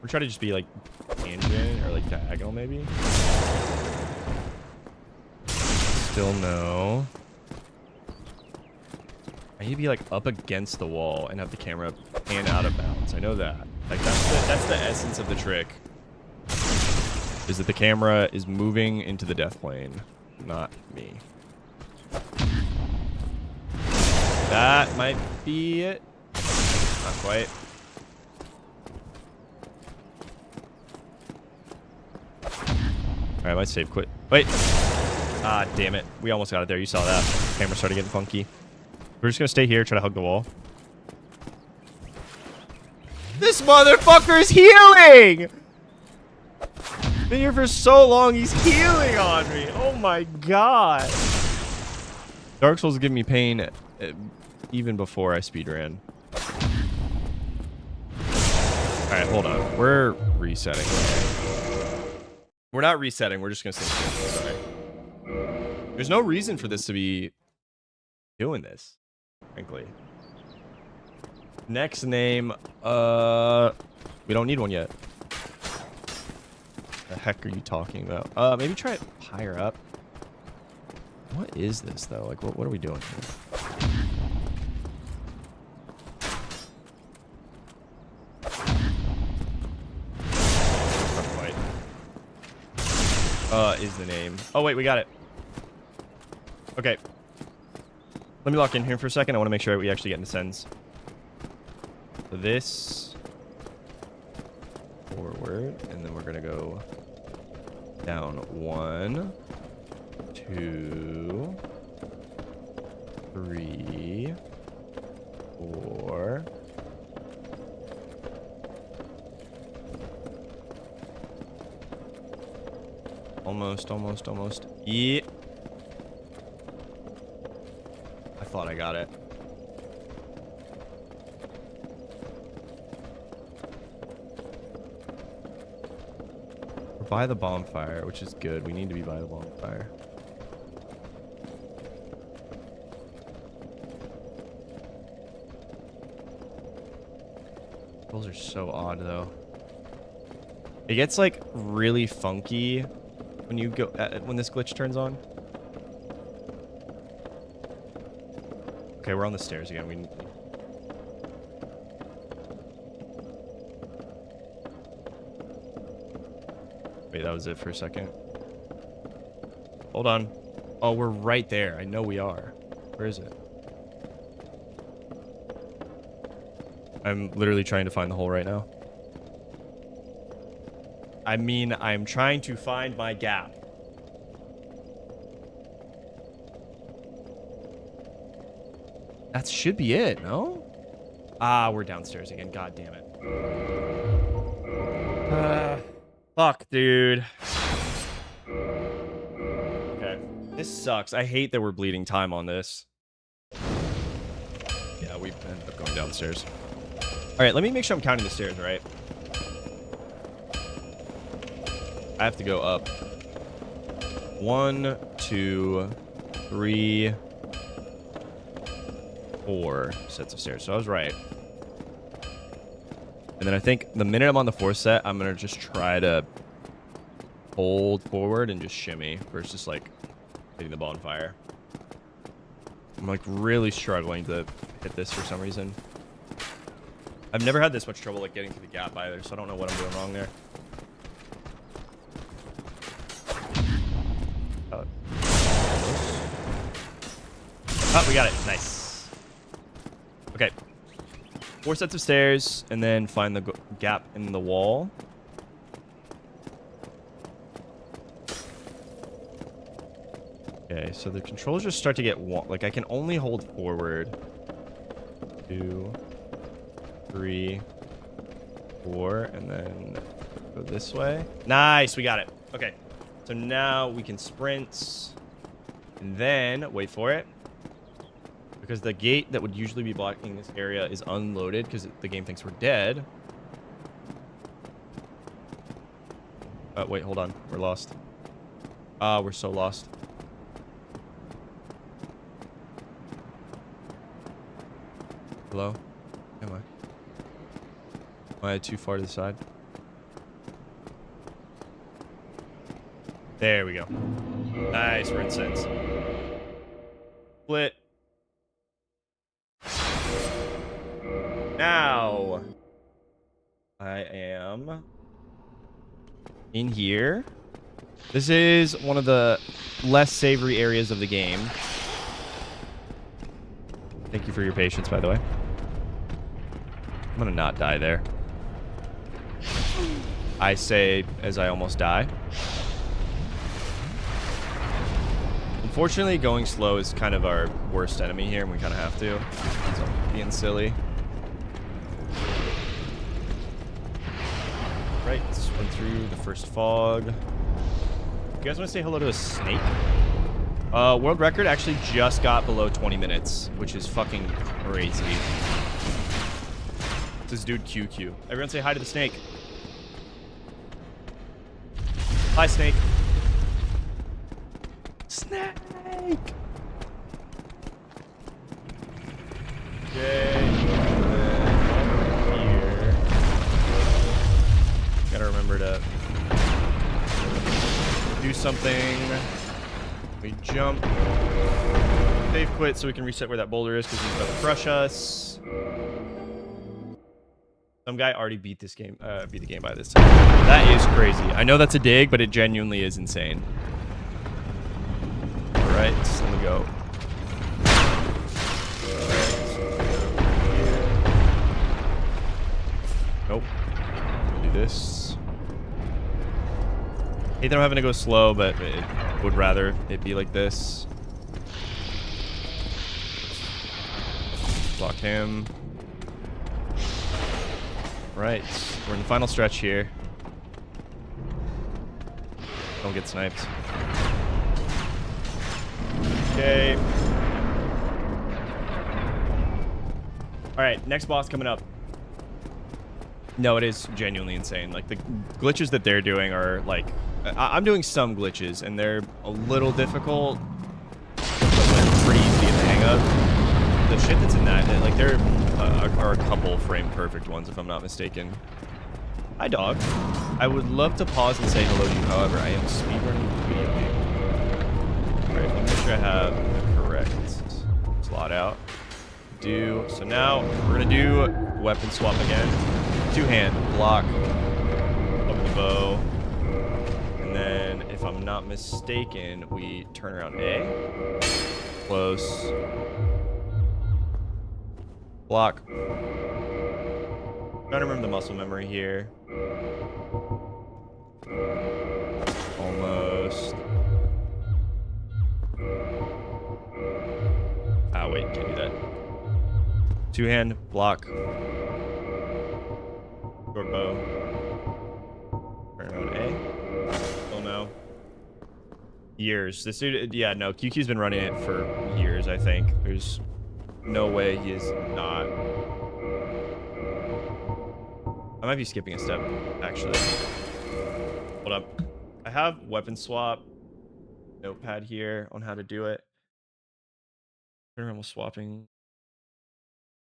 [SPEAKER 1] We're trying to just be like tangent or like diagonal maybe. Still no. I need to be like up against the wall and have the camera pan out of bounds. I know that. Like that's the essence of the trick. Is that the camera is moving into the death plane, not me. That might be it. Not quite. Alright, my save quit. Wait. Ah, damn it. We almost got it there. You saw that. Camera started getting funky. We're just gonna stay here, try to hug the wall. This motherfucker's healing! Been here for so long, he's healing on me. Oh my god. Dark Souls give me pain even before I speedran. Alright, hold on. We're resetting. We're not resetting, we're just gonna stay still. Sorry. There's no reason for this to be doing this, frankly. Next name, we don't need one yet. The heck are you talking about? Maybe try it higher up. What is this though? Like, what are we doing here? Not quite. Is the name? Oh wait, we got it. Okay. Let me lock in here for a second. I want to make sure we actually get into sends. So this forward, and then we're gonna go down 1, 2, 3, 4. Almost. Yeah. I thought I got it. We're by the bonfire, which is good. We need to be by the bonfire. Those are so odd, though. It gets, like, really funky when you go when this glitch turns on. Okay, we're on the stairs again. Wait, that was it for a second. Hold on. Oh, we're right there. I know we are. Where is it? I'm literally trying to find the hole right now. I mean, I'm trying to find my gap. That should be it, no? Ah, we're downstairs again. God damn it. Fuck, dude. Okay. This sucks. I hate that we're bleeding time on this. Yeah, we ended up going downstairs. All right, let me make sure I'm counting the stairs, right? I have to go up. 1, 2, 3, 4 sets of stairs. So I was right. And then I think the minute I'm on the 4th set, I'm going to just try to hold forward and just shimmy versus like hitting the ball on fire. I'm like really struggling to hit this for some reason. I've never had this much trouble like getting to the gap either, so I don't know what I'm doing wrong there. Oh, we got it. Nice. Okay. 4 sets of stairs, and then find the gap in the wall. Okay, so the controls just start to get like I can only hold forward. 2, 3, 4, and then go this way. Nice, we got it. Okay, so now we can sprint, and then wait for it. Because the gate that would usually be blocking this area is unloaded because the game thinks we're dead. Wait, hold on. We're lost. We're so lost. Hello? Am I too far to the side? There we go. Nice, we're in sense. Split. Now, I am in here. This is one of the less savory areas of the game. Thank you for your patience, by the way. I'm gonna not die there. I say as I almost die. Unfortunately, going slow is kind of our worst enemy here, and we kind of have to. So I'm being silly. Right, let's run through the first fog. You guys want to say hello to a snake? World record actually just got below 20 minutes, which is fucking crazy. This dude QQ. Everyone say hi to the snake. Hi, snake. Snake! Okay. Here. Gotta remember to do something. We jump. Save quit so we can reset where that boulder is because he's about to crush us. Some guy already beat this game, beat the game by this time. That is crazy. I know that's a dig, but it genuinely is insane. All right, let me go. Nope. Do this. Hate that I'm having to go slow, but it would rather it be like this. Block him. Right, we're in the final stretch here. Don't get sniped. Okay. Alright, next boss coming up. No, it is genuinely insane. Like, the glitches that they're doing are, like... I'm doing some glitches, and they're a little difficult, but they're pretty easy to get the hang of. The shit that's in that, like, there are a couple frame-perfect ones, if I'm not mistaken. Hi, dog. I would love to pause and say hello to you, however, I am speedrunning the video game. Alright, let me make sure I have the correct slot out. So now, we're gonna do weapon swap again. Two-hand, block, up the bow. And then, if I'm not mistaken, we turn around A. Close. Block. Trying to remember the muscle memory here. Almost. Ah, wait, can't do that. Two-hand, block. Short bow. Turn around A. Oh no. Years. This dude, yeah, no, QQ's been running it for years, I think. There's no way he is not I might be skipping a step, actually. Hold up. I have weapon swap notepad here on how to do it. Turn around while swapping.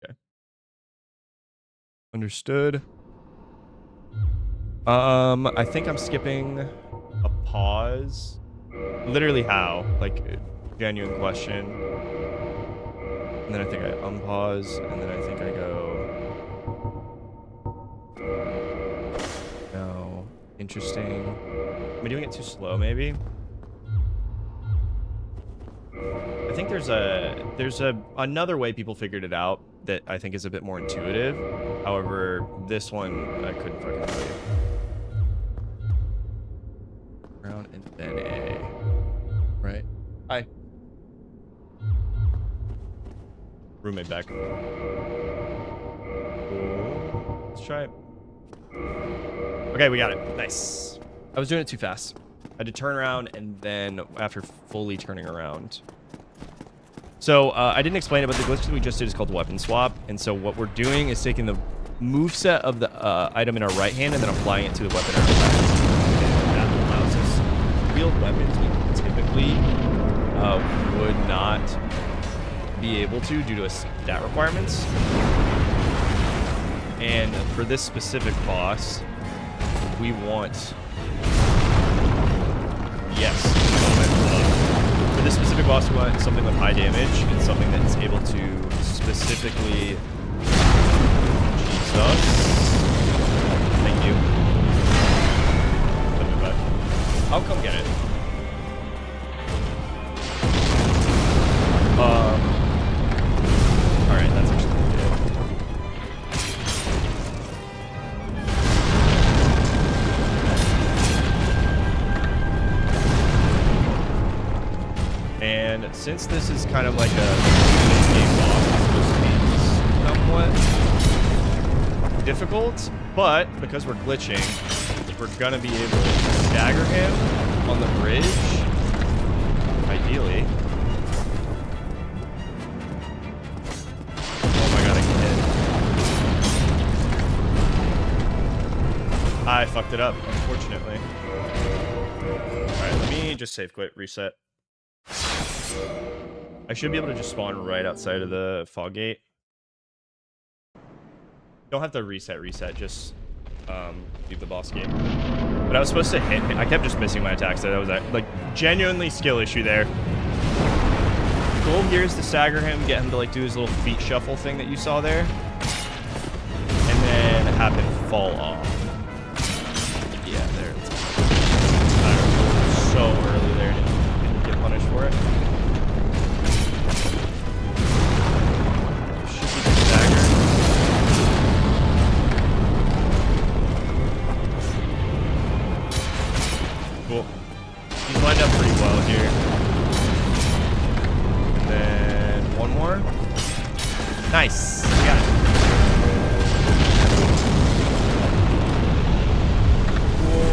[SPEAKER 1] Okay. Understood. I think I'm skipping a pause. Literally how? Like, genuine question. And then I think I unpause, and then I think I go... No. Interesting. Am I doing it too slow, maybe? I think there's another way people figured it out that I think is a bit more intuitive. However, this one I couldn't fucking tell you. Round and then A. Right. Hi. Roommate back. Cool. Let's try it. Okay, we got it. Nice. I was doing it too fast. I had to turn around, and then after fully turning around. So I didn't explain it, but the glitch that we just did is called weapon swap. And so what we're doing is taking the moveset of the item in our right hand and then applying it to the weapon in our left. And that allows us wield weapons we typically would not be able to due to stat requirements. And for this specific boss, we want... Yes. For this specific boss, we want something with high damage and something that's able to specifically... Jesus. Thank you. I'll come get it. Alright, that's actually good. And since this is kind of like a game boss, it's supposed to be somewhat difficult, but because we're glitching, we're gonna be able to stagger him on the bridge, ideally. Oh my god, I can hit. I fucked it up, unfortunately. Alright, let me just save quit, reset. I should be able to just spawn right outside of the fog gate. Don't have to reset, just leave the boss gate. But I was supposed to hit him. I kept just missing my attacks. So that was like genuinely skill issue there. The goal here is to stagger him, get him to like do his little feet shuffle thing that you saw there. And then have him fall off. Yeah, there it is. So early there, didn't get punished for it. Cool. He's lined up pretty well here. And then one more. Nice. We got it. Cool.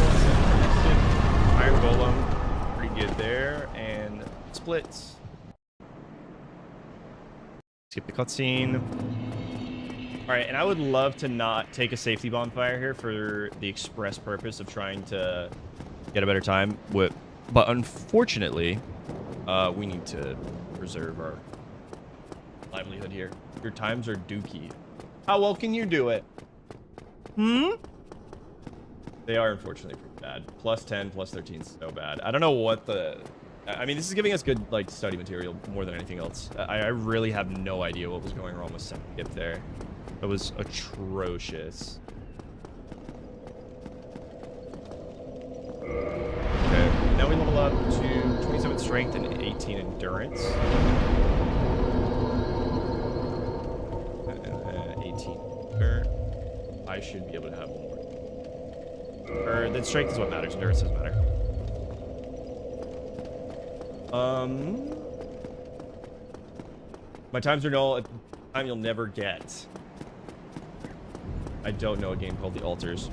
[SPEAKER 1] Iron Golem. Pretty good there. And splits. Skip the cutscene. Alright, and I would love to not take a safety bonfire here for the express purpose of trying to get a better time, but unfortunately, we need to preserve our livelihood here. Your times are dookie. How well can you do it? They are unfortunately pretty bad. Plus 10, plus 13 is so bad. I don't know what the... I mean, this is giving us good, like, study material more than anything else. I really have no idea what was going wrong with Skip there. That was atrocious. Okay, now we level up to 27 strength and 18 endurance. 18. I should be able to have one more. Or then strength is what matters. Endurance doesn't matter. My times are null. A time you'll never get. I don't know a game called The Altars.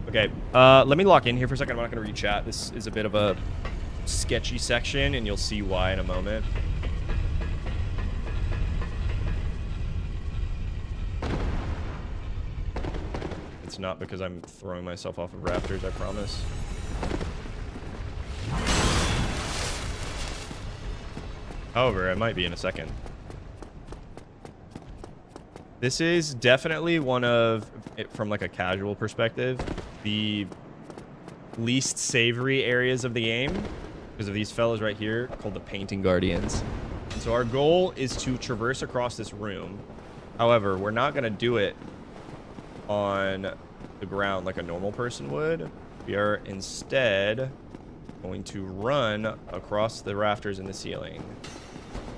[SPEAKER 1] Okay, let me lock in here for a second. I'm not going to read chat. This is a bit of a sketchy section, and you'll see why in a moment. It's not because I'm throwing myself off of rafters, I promise. However, I might be in a second. This is definitely one of, from like a casual perspective, the least savory areas of the game because of these fellas right here called the Painting Guardians. And so our goal is to traverse across this room. However, we're not going to do it on the ground like a normal person would. We are instead going to run across the rafters in the ceiling.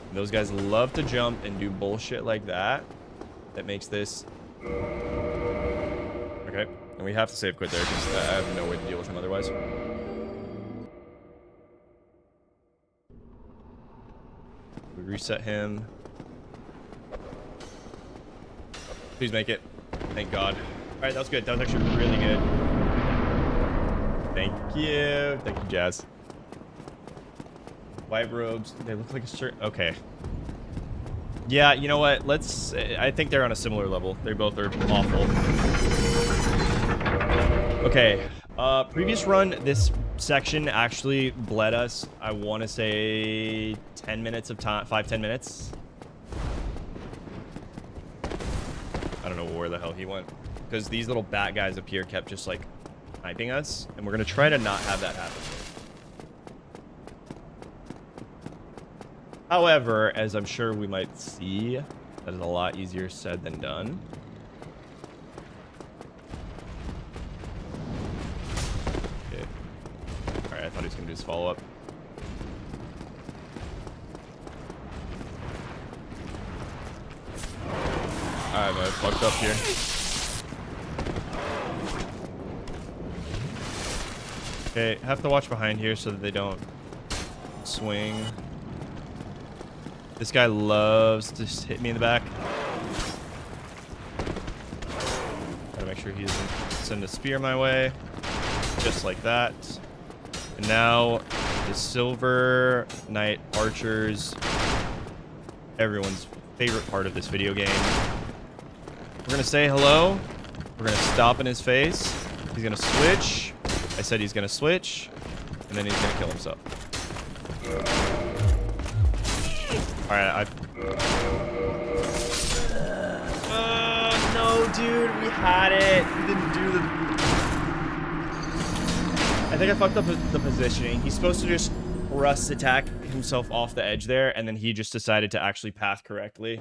[SPEAKER 1] And those guys love to jump and do bullshit like that. That makes this... Okay. And we have to save quit there because I have no way to deal with him otherwise. We reset him. Please make it. Thank God. All right, that was good. That was actually really good. Thank you. Thank you, Jazz. White robes. They look like a shirt. Okay. Yeah, you know what? Let's... I think they're on a similar level. They both are awful. Okay. Previous run, this section actually bled us, I want to say, 10 minutes of time. 5-10 minutes. I don't know where the hell he went. Because these little bat guys up here kept just, like, sniping us. And we're going to try to not have that happen. However, as I'm sure we might see, that is a lot easier said than done. Okay. Alright, I thought he was going to do his follow-up. Alright, I fucked up here. Okay, have to watch behind here so that they don't swing. This guy loves to just hit me in the back. Gotta make sure he doesn't send a spear my way. Just like that. And now the Silver Knight Archers. Everyone's favorite part of this video game. We're gonna say hello. We're gonna stop in his face. He's gonna switch. I said he's gonna switch. And then he's gonna kill himself. Alright, no, dude, we had it. We didn't do the... I think I fucked up the positioning. He's supposed to just thrust attack himself off the edge there, and then he just decided to actually path correctly.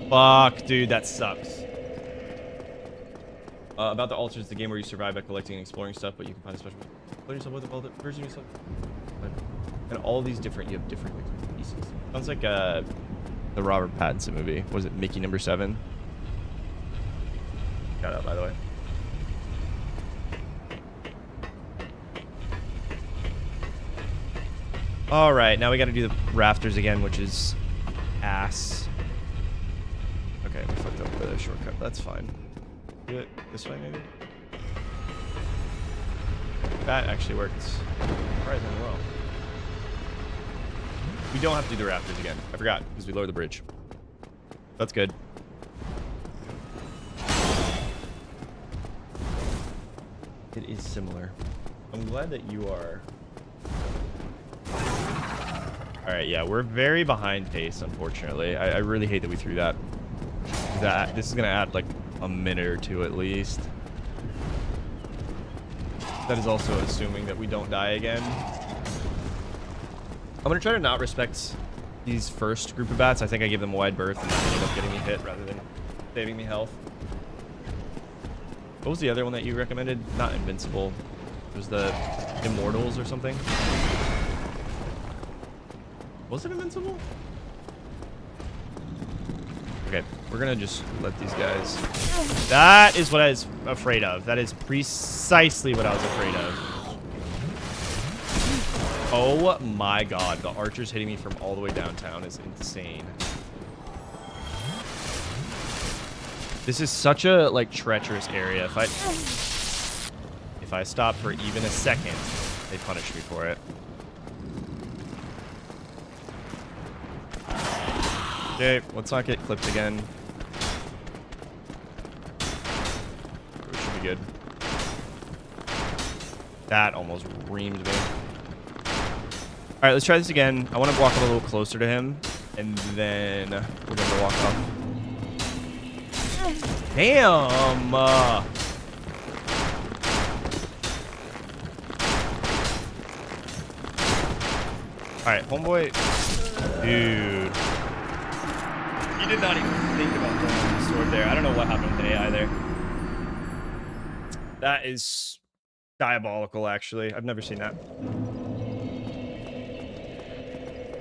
[SPEAKER 1] Fuck, dude, that sucks. About the altars, the game where you survive by collecting and exploring stuff, but you can find a special... Play yourself with all the version of yourself. And all these different, you have different pieces. Sounds like the Robert Pattinson movie. Was it Mickey number 7? Shout out, by the way. All right, now we got to do the rafters again, which is ass. Okay, we fucked up the shortcut. That's fine. Do it this way, maybe. That actually worked surprisingly well. We don't have to do the rafters again. I forgot, because we lowered the bridge. That's good. It is similar. I'm glad that you are... Alright, yeah, we're very behind pace, unfortunately. I really hate that we threw that. This is going to add, like, a minute or two at least. That is also assuming that we don't die again. I'm going to try to not respect these first group of bats. I think I gave them a wide berth and they ended up getting me hit rather than saving me health. What was the other one that you recommended? Not Invincible. It was the Immortals or something. Was it Invincible? Okay, we're going to just let these guys... That is what I was afraid of. That is precisely what I was afraid of. Oh my god, the archers hitting me from all the way downtown is insane. This is such a, like, treacherous area. If I stop for even a second, they punish me for it. Okay, let's not get clipped again. good. That almost reamed me. All right, let's try this again. I want to walk up a little closer to him, and then we're going to walk up. Damn! All right, homeboy. Dude. You did not even think about throwing the sword there. I don't know what happened with the AI there. That is diabolical, actually. I've never seen that.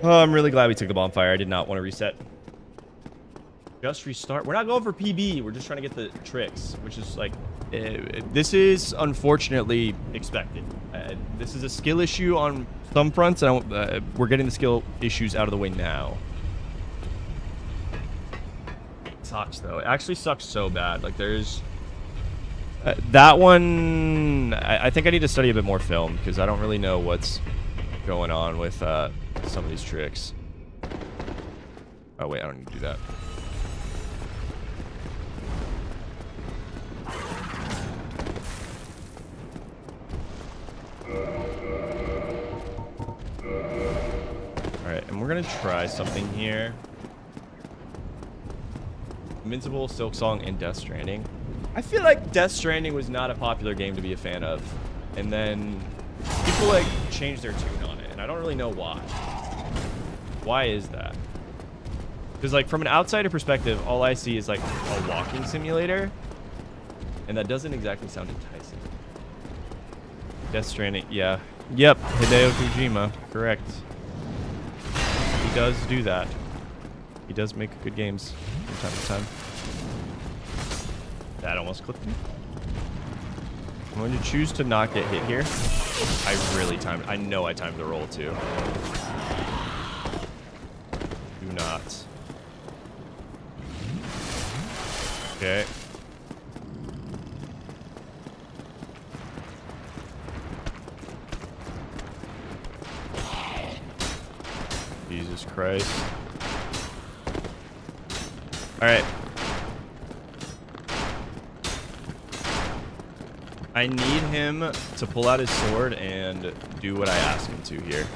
[SPEAKER 1] Oh, I'm really glad we took the bonfire. I did not want to reset. Just restart. We're not going for PB. We're just trying to get the tricks, which is like, this is unfortunately expected. This is a skill issue on some fronts, and we're getting the skill issues out of the way now. It sucks, though. It actually sucks so bad. Like, there's... that one... I think I need to study a bit more film, because I don't really know what's going on with some of these tricks. Oh, wait. I don't need to do that. Alright, and we're gonna try something here. Invincible, Silksong, and Death Stranding. I feel like Death Stranding was not a popular game to be a fan of. And then people like changed their tune on it, and I don't really know why. Why is that? Because like from an outsider perspective, all I see is like a walking simulator. And that doesn't exactly sound enticing. Death Stranding, yeah. Yep, Hideo Kojima, correct. He does do that. He does make good games from time to time. That almost clipped me. I'm going to choose to not get hit here. I really timed. I know I timed the roll too. Do not. Okay. Jesus Christ. All right. I need him to pull out his sword and do what I ask him to here.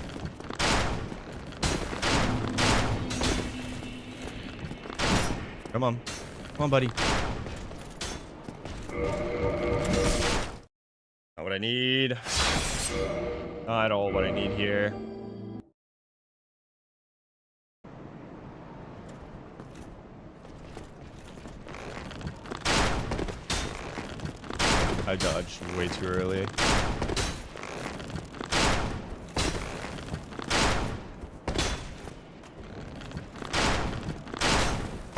[SPEAKER 1] Come on. Come on, buddy. Not what I need. Not at all what I need here. I dodged way too early.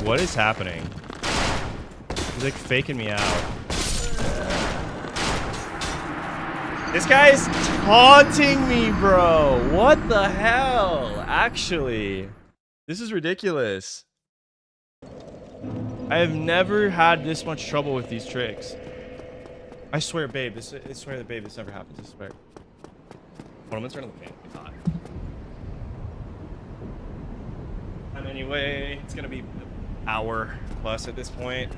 [SPEAKER 1] What is happening? He's like faking me out. This guy's taunting me, bro. What the hell? Actually, this is ridiculous. I have never had this much trouble with these tricks. I swear, babe, I swear that, babe, this never happens. I swear. Hold on, I'm gonna turn on the fan. It's hot. And anyway, it's gonna be an hour plus at this point.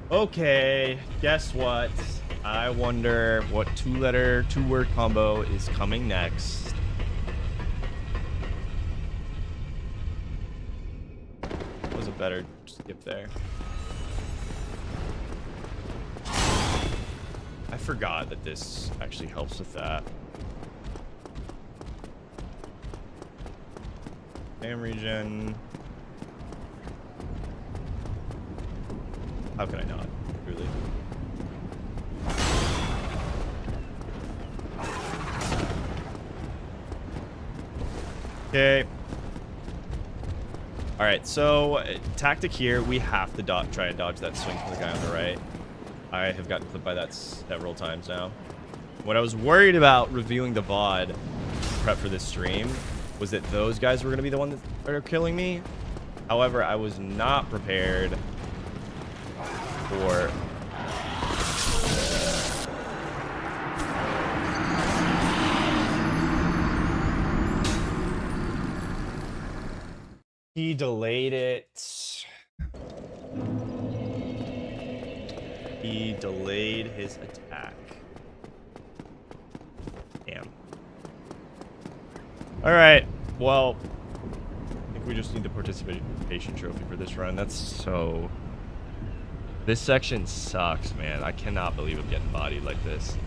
[SPEAKER 1] Okay, guess what? I wonder what two-word combo is coming next. Was a better skip there. I forgot that this actually helps with that. Damn regen. How can I not? Really? Okay. All right, so tactic here, we have to try and dodge that swing from the guy on the right. I have gotten clipped by that several times now. What I was worried about reviewing the VOD prep for this stream was that those guys were going to be the ones that are killing me. However, I was not prepared for He delayed it. He delayed his attack. Damn. All right. Well, I think we just need the participation trophy for this run. That's so... This section sucks, man. I cannot believe I'm getting bodied like this.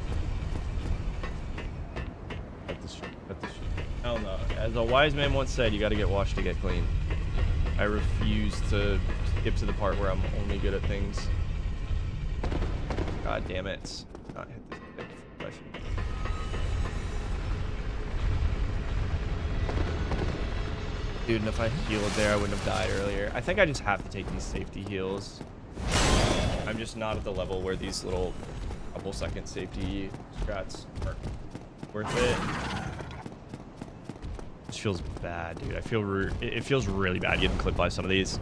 [SPEAKER 1] Hell no. As a wise man once said, you got to get washed to get clean. I refuse to skip to the part where I'm only good at things. God damn it. Not hit this. Dude, and if I healed there, I wouldn't have died earlier. I think I just have to take these safety heals. I'm just not at the level where these little couple second safety strats are worth it. This feels bad, dude. I feel it feels really bad getting clipped by some of these.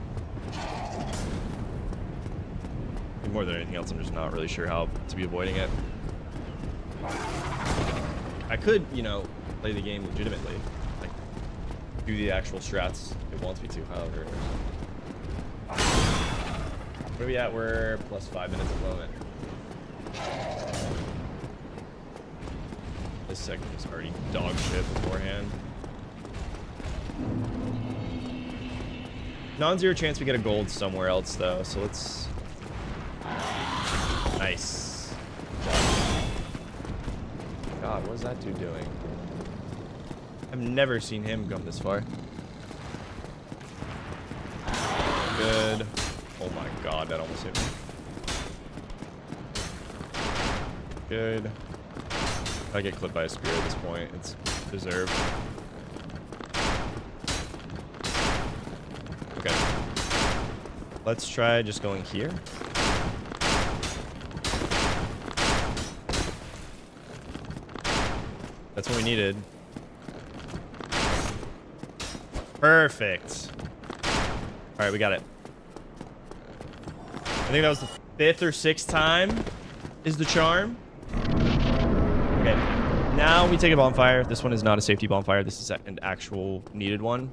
[SPEAKER 1] More than anything else, I'm just not really sure how to be avoiding it. I could, you know, play the game legitimately, like do the actual strats it wants me to. However, where are we at? We're plus 5 minutes at the moment. This segment is already dog shit beforehand. Non-zero chance we get a gold somewhere else though, so let's... Nice. God, what is that dude doing? I've never seen him come this far. Good. Oh my god, that almost hit me. Good. I get clipped by a spear at this point. It's deserved. Okay. Let's try just going here. That's what we needed. Perfect. All right, we got it. I think that was the 5th or 6th time is the charm. Okay, now we take a bonfire. This one is not a safety bonfire. This is an actual needed one.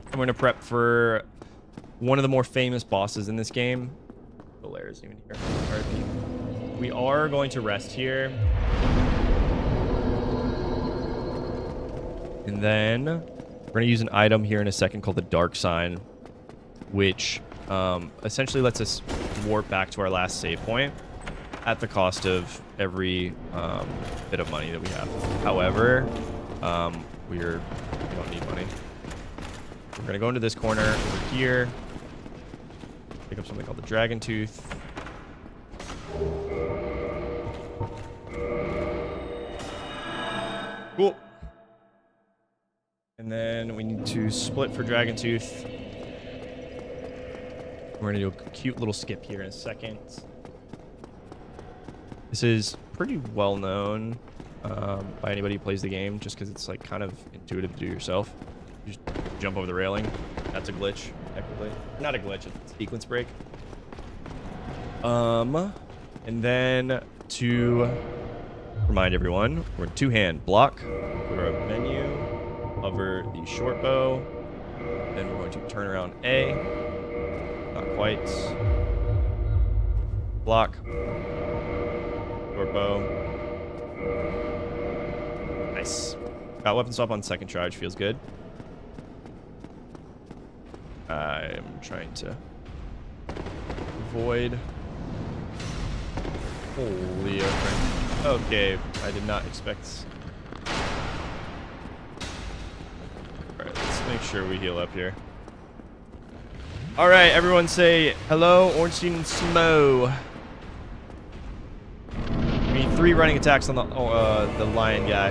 [SPEAKER 1] And we're gonna prep for one of the more famous bosses in this game. The lair isn't even here. RIP. We are going to rest here. And then we're going to use an item here in a second called the Dark Sign, which essentially lets us warp back to our last save point at the cost of every bit of money that we have. However, we don't need money. We're going to go into this corner over here, pick up something called the Dragon Tooth. Cool. And then we need to split for Dragon Tooth. We're going to do a cute little skip here in a second. This is pretty well known by anybody who plays the game, just because it's like kind of intuitive to do yourself. You just jump over the railing. That's a glitch, technically. Not a glitch, it's a sequence break. And then to remind everyone, we're in two-hand block. Go to our menu, hover the short bow, then we're going to turn around A. Not quite. Block. Short bow. Nice. Got weapon swap on second charge. Feels good. I'm trying to avoid. Holy okay. Okay, I did not expect. Alright, let's make sure we heal up here. Alright, everyone say hello, Ornstein and Smo. We need 3 running attacks on the lion guy.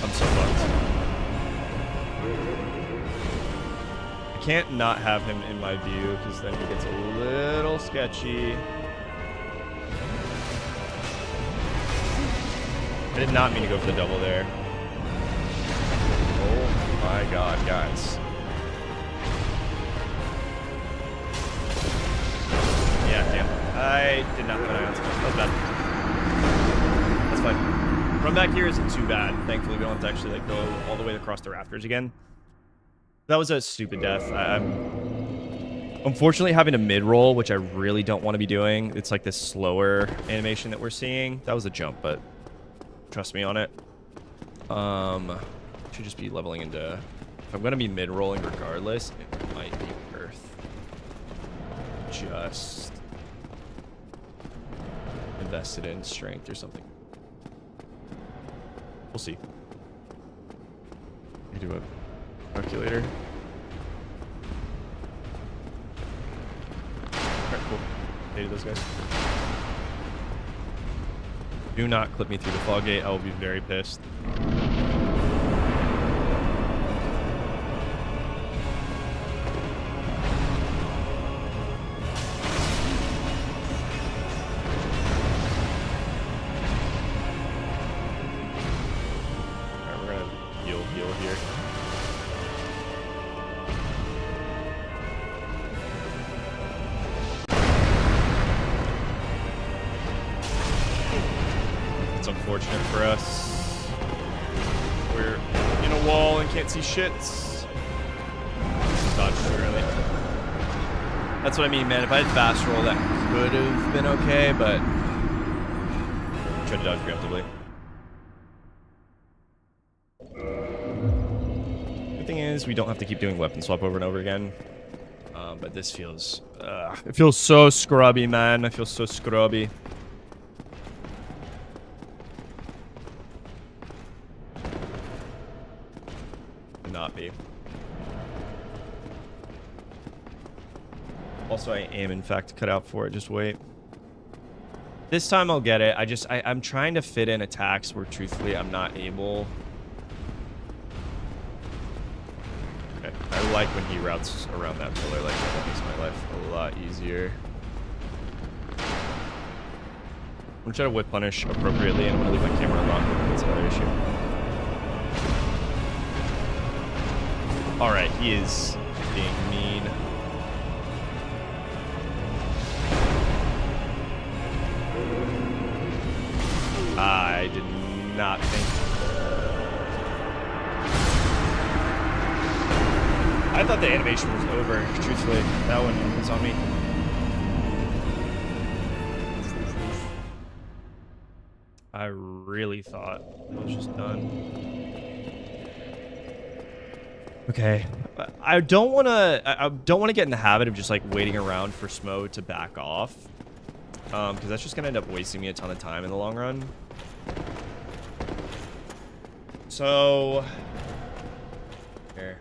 [SPEAKER 1] I'm so fucked. I can't not have him in my view, because then he gets a little sketchy. I did not mean to go for the double there. Oh my god, guys. Yeah, damn. I did not have an eye on something. That was bad. It's fine. Run back here isn't too bad. Thankfully, we don't have to actually like go all the way across the rafters again. That was a stupid death. I'm unfortunately having a mid-roll, which I really don't want to be doing. It's like this slower animation that we're seeing. That was a jump, but trust me on it. Should just be leveling into... If I'm going to be mid-rolling regardless, it might be worth just invested in strength or something. We'll see. We do a calculator. Alright, cool. Hated those guys. Do not clip me through the fog gate. I will be very pissed. Unfortunate for us. We're in a wall and can't see shits. Dodge it, really. That's what I mean, man. If I had fast roll, that could have been okay, but try to dodge preemptively. Good thing is we don't have to keep doing weapon swap over and over again. But this feels, it feels so scrubby, man. I feel so scrubby. Not be. Also, I am in fact cut out for it. Just wait. This time I'll get it. I'm trying to fit in attacks where truthfully I'm not able. Okay. I like when he routes around that pillar like that. That makes my life a lot easier. I'm gonna try to whip punish appropriately, and I'm gonna leave my camera unlocked. That's another issue. Alright, he is being mean. I did not think... I thought the animation was over, truthfully. That one was on me. I really thought it was just done. Okay, I don't want to get in the habit of just like waiting around for Smo to back off, because that's just gonna end up wasting me a ton of time in the long run. So here,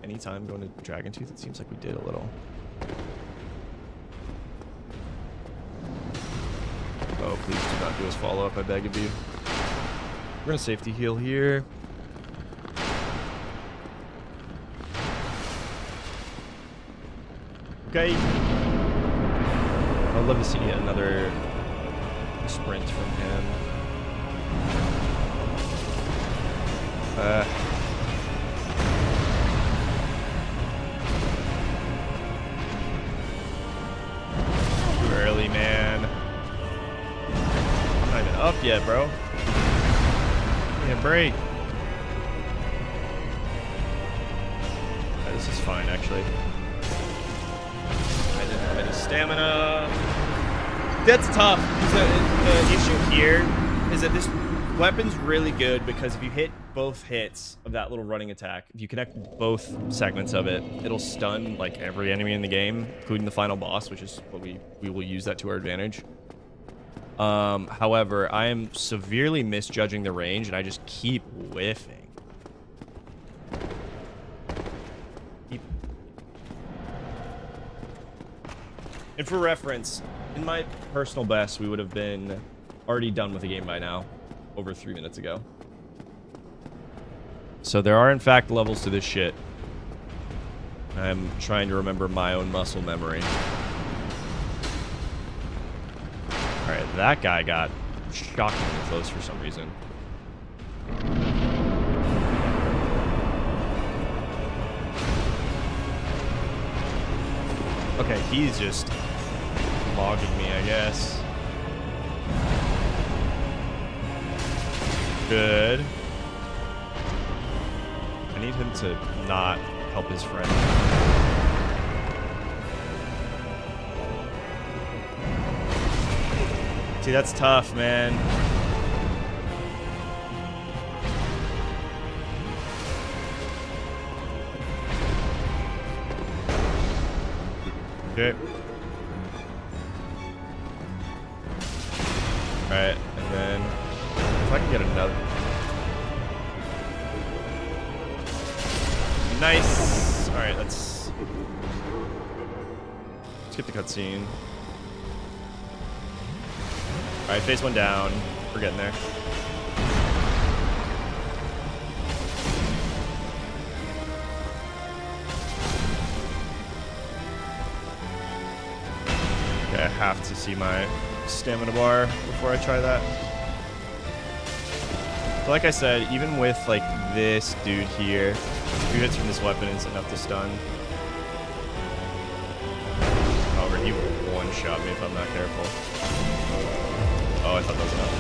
[SPEAKER 1] anytime going to Dragon Tooth, it seems like we did a little. Oh, please do not do his follow-up, I beg of you. We're gonna safety heal here. Okay. I'd love to see another sprint from him. Too early, man. Not even up yet, bro. Give me a break. This is fine, actually. I didn't have any stamina. That's tough. The issue here is that this weapon's really good because if you hit both hits of that little running attack, if you connect both segments of it, it'll stun like every enemy in the game, including the final boss, which is what we will use that to our advantage. However, I am severely misjudging the range and I just keep whiffing. And for reference, in my personal best, we would have been already done with the game by now, over 3 minutes ago. So there are, in fact, levels to this shit. I'm trying to remember my own muscle memory. Alright, that guy got shockingly close for some reason. Okay, he's just logging me, I guess. Good. I need him to not help his friend. See, that's tough, man. Okay. Alright, and then if I can get another. Nice! Alright, let's skip the cutscene. Alright, phase 1 down. We're getting there. Okay, I have to see my stamina bar before I try that. But like I said, even with like this dude here, 2 hits from this weapon is enough to stun. However, he will one-shot me if I'm not careful. Oh, I thought that was enough.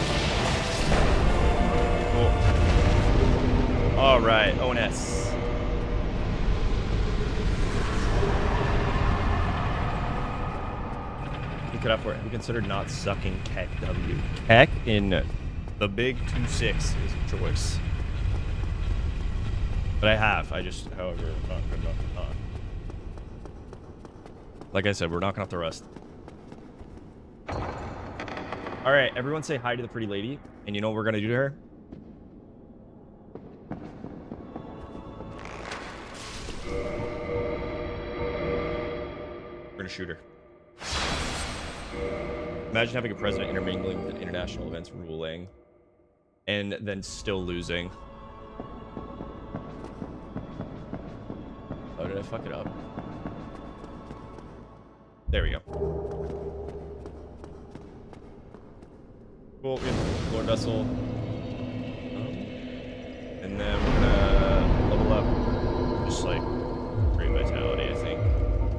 [SPEAKER 1] Cool. All right, ONS. Look it up where we considered not sucking Keck W. Keck in the big 2-6 is a choice. But I have. I just, however, not good enough to not. Like I said, we're knocking off the rust. All right, everyone say hi to the pretty lady. And you know what we're going to do to her? We're going to shoot her. Imagine having a president intermingling with international events ruling and then still losing. Oh, did I fuck it up? There we go. Cool, we have Lord Vessel. And then we're gonna level up just like great vitality, I think.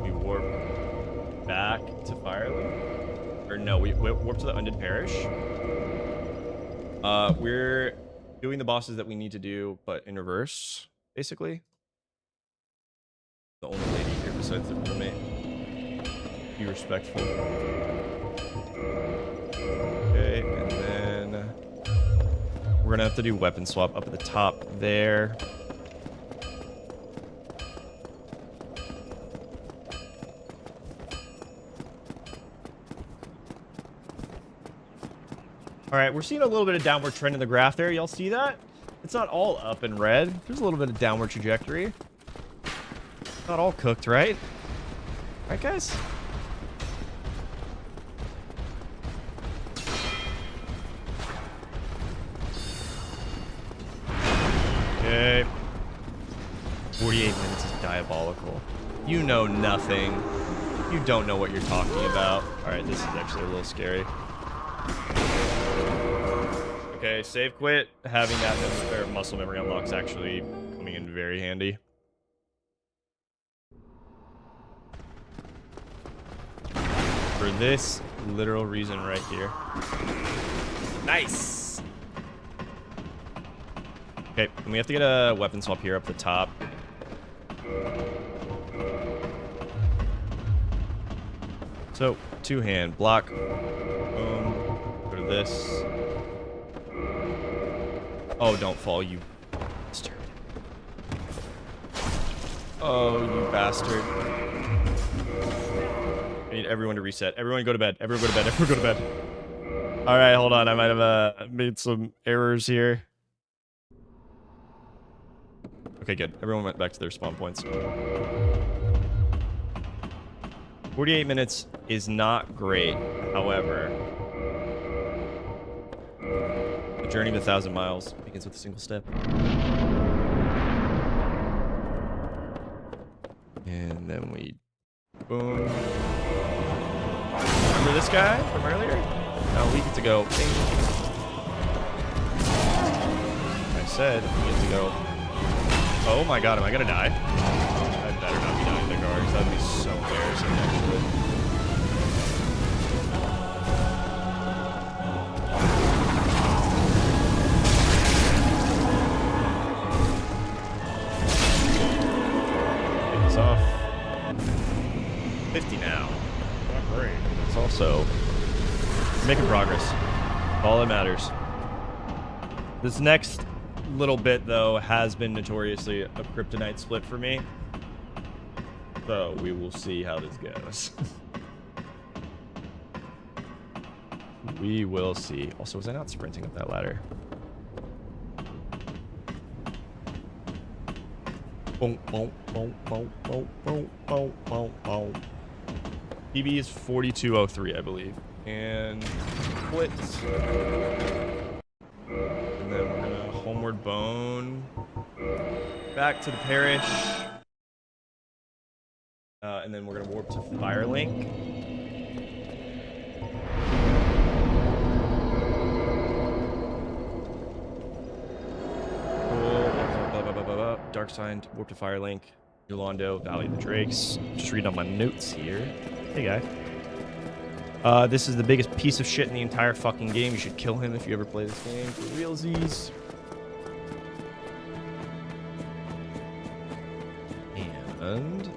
[SPEAKER 1] We warp back to Firelink. Or no, we warp to the Undead Parish. We're doing the bosses that we need to do, but in reverse, basically. The only lady here besides the roommate. Be respectful. Okay, and then we're gonna have to do weapon swap up at the top there. All right, we're seeing a little bit of downward trend in the graph there. Y'all see that? It's not all up and red. There's a little bit of downward trajectory. Not all cooked, right? Right, guys? Okay. 48 minutes is diabolical. You know nothing. You don't know what you're talking about. All right, this is actually a little scary. Okay, save quit. Having that muscle memory unlock is actually coming in very handy. For this literal reason right here. Nice! Okay, and we have to get a weapon swap here up the top. So, two-hand block. Boom. Go to this. Oh, don't fall, you bastard. Oh, you bastard. I need everyone to reset. Everyone go to bed. Everyone go to bed. Everyone go to bed. All right, hold on. I might have made some errors here. Okay, good. Everyone went back to their spawn points. 48 minutes is not great. However, the journey of 1,000 miles begins with a single step. And then we... boom. Remember this guy from earlier? Now we get to go. Bing. I said we get to go. Oh my god, am I gonna die? I better not be dying other car, because that'd be so embarrassing, actually. Take this off. 50 now. Not great. It's also making progress. All that matters. This next little bit, though, has been notoriously a kryptonite split for me. So we will see how this goes. We will see. Also, was I not sprinting up that ladder? Boom, boom, boom, boom, boom, boom, boom, boom, boom. PB is 4203, I believe. And splits. And then we're gonna homeward bone. Back to the parish. And then we're gonna warp to Firelink. Dark Sign, warp to Firelink, Yolando, Valley of the Drakes. Just reading on my notes here. Hey, guy. This is the biggest piece of shit in the entire fucking game. You should kill him if you ever play this game for realsies. And...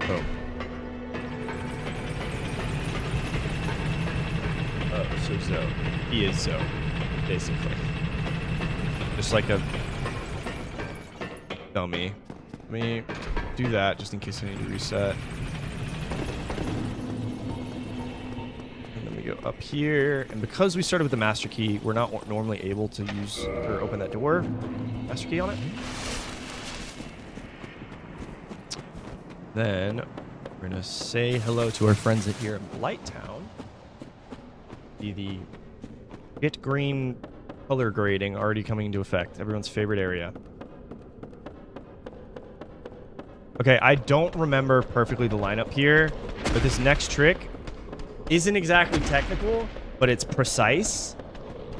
[SPEAKER 1] oh. Oh, so Zoe. He is Zoe, basically. Just like a dummy. Let me do that just in case I need to reset. And then we go up here. And because we started with the master key, we're not normally able to use or open that door. Master key on it. Then we're going to say hello to our friends at here in Blighttown. See the pit green color grading already coming into effect. Everyone's favorite area. Okay, I don't remember perfectly the lineup here, but this next trick isn't exactly technical, but it's precise.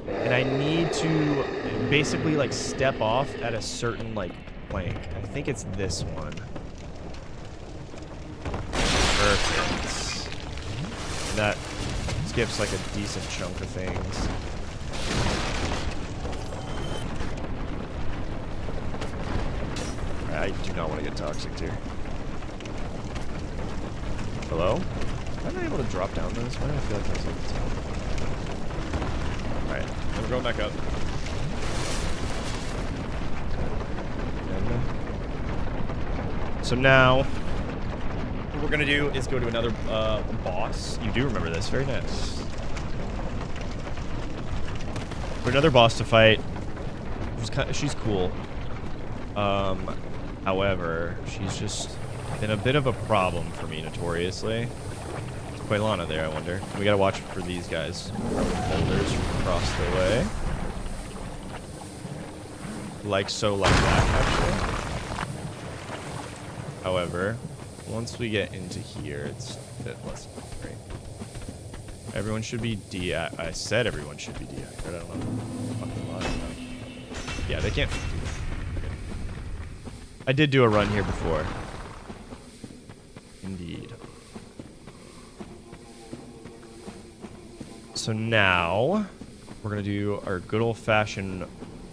[SPEAKER 1] And I need to basically like step off at a certain like plank. I think it's this one. Perfect. And that skips like a decent chunk of things. I do not want to get toxic here. Hello? Am I able to drop down this? Why do I feel like I was able to? Alright, we're going back up. So now, what we're going to do is go to another boss. You do remember this. Very nice. For another boss to fight. She's cool. However, she's just been a bit of a problem for me, notoriously. Is Quailana there, I wonder? We gotta watch for these guys. Boulders across the way. Like so, like that, actually. However, once we get into here, it's a bit less great. Everyone should be I said everyone should be deactivated. I don't know. Fucking lie. Yeah, they can't. I did do a run here before. Indeed. So now, we're going to do our good old-fashioned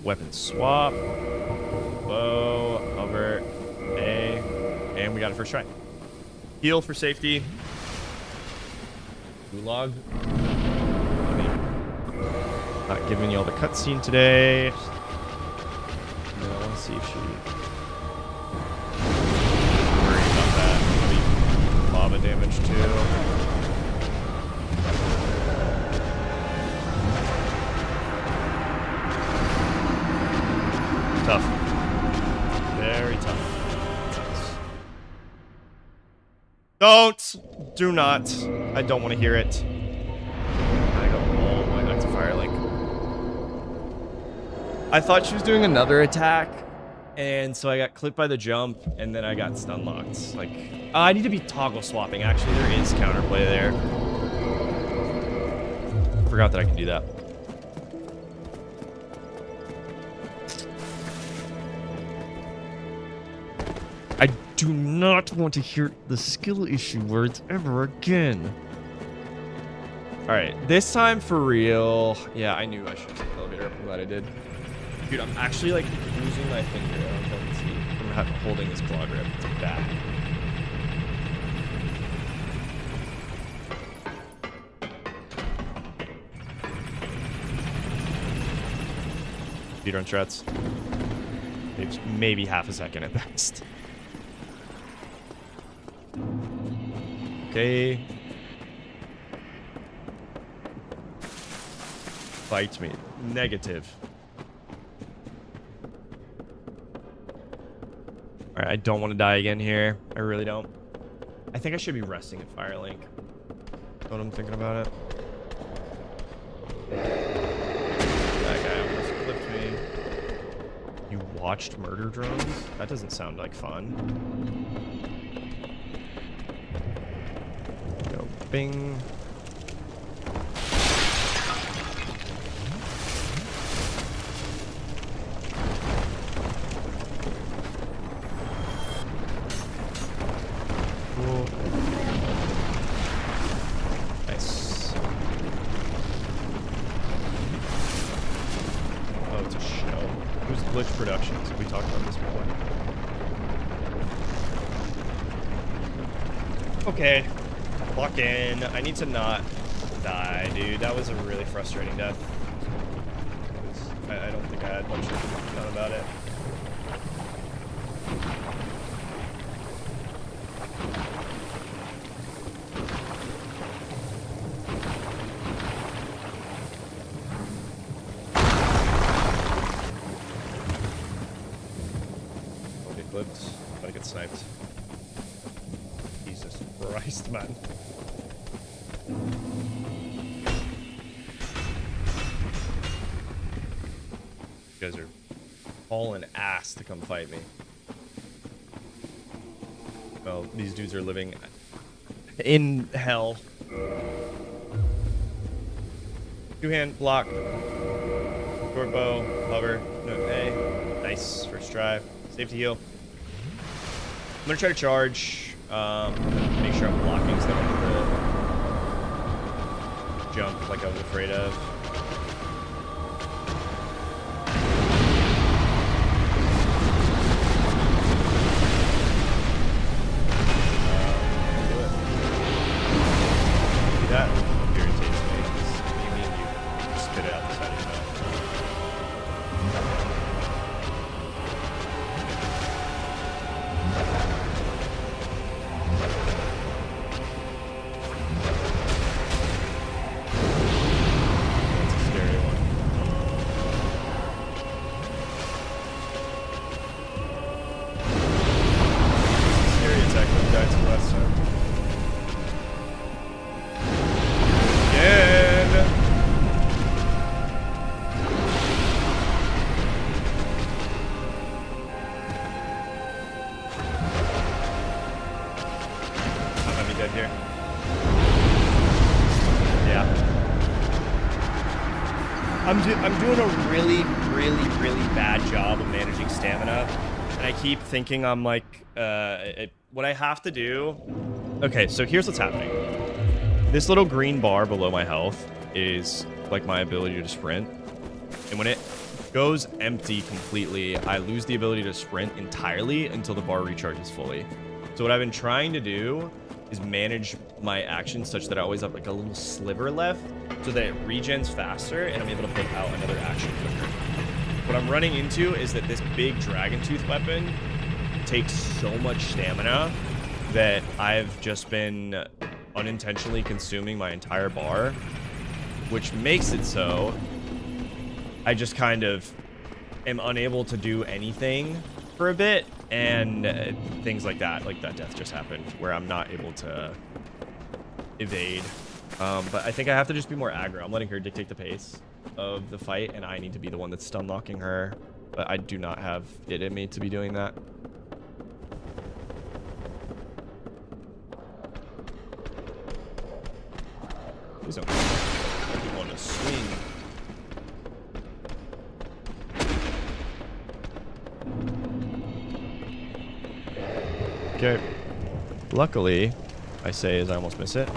[SPEAKER 1] weapon swap. Bow, hover, A, and we got it first try. Heal for safety. Gulag. Not giving you all the cutscene today. No, I want to see if she... lava damage too. Tough. Very tough. Don't! Do not. I don't want to hear it. I go all the way back to Firelink. I thought she was doing another attack. And so I got clipped by the jump, and then I got stun locked. Like, I need to be toggle swapping. Actually, there is counterplay there. Forgot that I can do that. do not want to hear the skill issue words ever again. All right, this time for real. Yeah, I knew I should take the elevator up. I'm glad I did. Dude, I'm actually like losing my finger. I don't know if you can see from holding this claw grip. It's bad. Speedrun strats. Maybe half a second at best. Okay. Fight me. Negative. Alright, I don't want to die again here. I really don't. I think I should be resting at Firelink. Know what I'm thinking about it? That guy almost clipped me. You watched murder drones? That doesn't sound like fun. Go bing. Cool. Nice. Oh, it's a shell. Who's Glitch Productions? We talked about this before. Okay. Lock in. I need to not die, dude. That was a really frustrating death. I don't think I had much fun about it. I'll get clipped. Gotta get sniped. Jesus Christ, man. You guys are hauling ass to come fight me. Well, these dudes are living in hell. Two-hand block. Short bow. Hover. No, A. Nice. First try. Safety heal. I'm gonna try to charge. Make sure I'm blocking so I don't have to jump like I was afraid of. That irritates me. You mean you spit it out the side of your mouth? That's a scary one. Scary attack that died to last time. Again. I might be dead here. Yeah. I'm doing a really bad job of managing stamina, and I keep thinking I'm like, what I have to do. Okay, so here's what's happening. This little green bar below my health is like my ability to sprint. And when it goes empty completely, I lose the ability to sprint entirely until the bar recharges fully. So what I've been trying to do is manage my actions such that I always have like a little sliver left so that it regens faster and I'm able to put out another action quicker. What I'm running into is that this big dragon tooth weapon takes so much stamina that I've just been unintentionally consuming my entire bar, which makes it so I just kind of am unable to do anything for a bit, and things like that death just happened where I'm not able to evade. But I think I have to just be more aggro. I'm letting her dictate the pace of the fight, and I need to be the one that's stun locking her, but I do not have it in me to be doing that. Please don't want to swing. Okay. Luckily, I say as I almost miss it.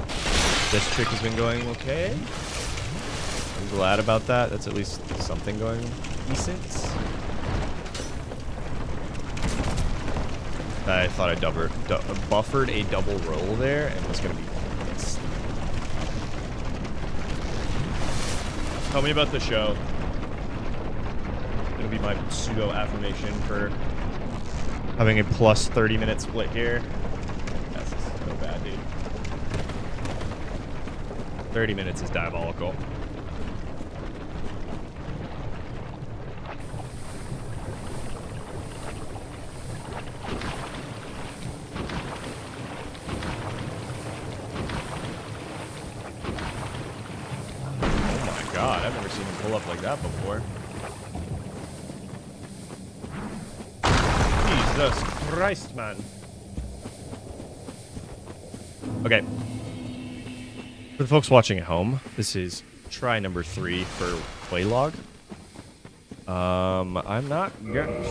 [SPEAKER 1] This trick has been going okay. I'm glad about that. That's at least something going decent. I thought I buffered a double roll there and was going to be pissed. Tell me about the show. It'll be my pseudo affirmation for having a plus 30-minute split here. That's so bad, dude. 30 minutes is diabolical. God, I've never seen him pull up like that before. Jesus Christ, man. Okay. For the folks watching at home, this is try number 3 for Playlog. I'm not doing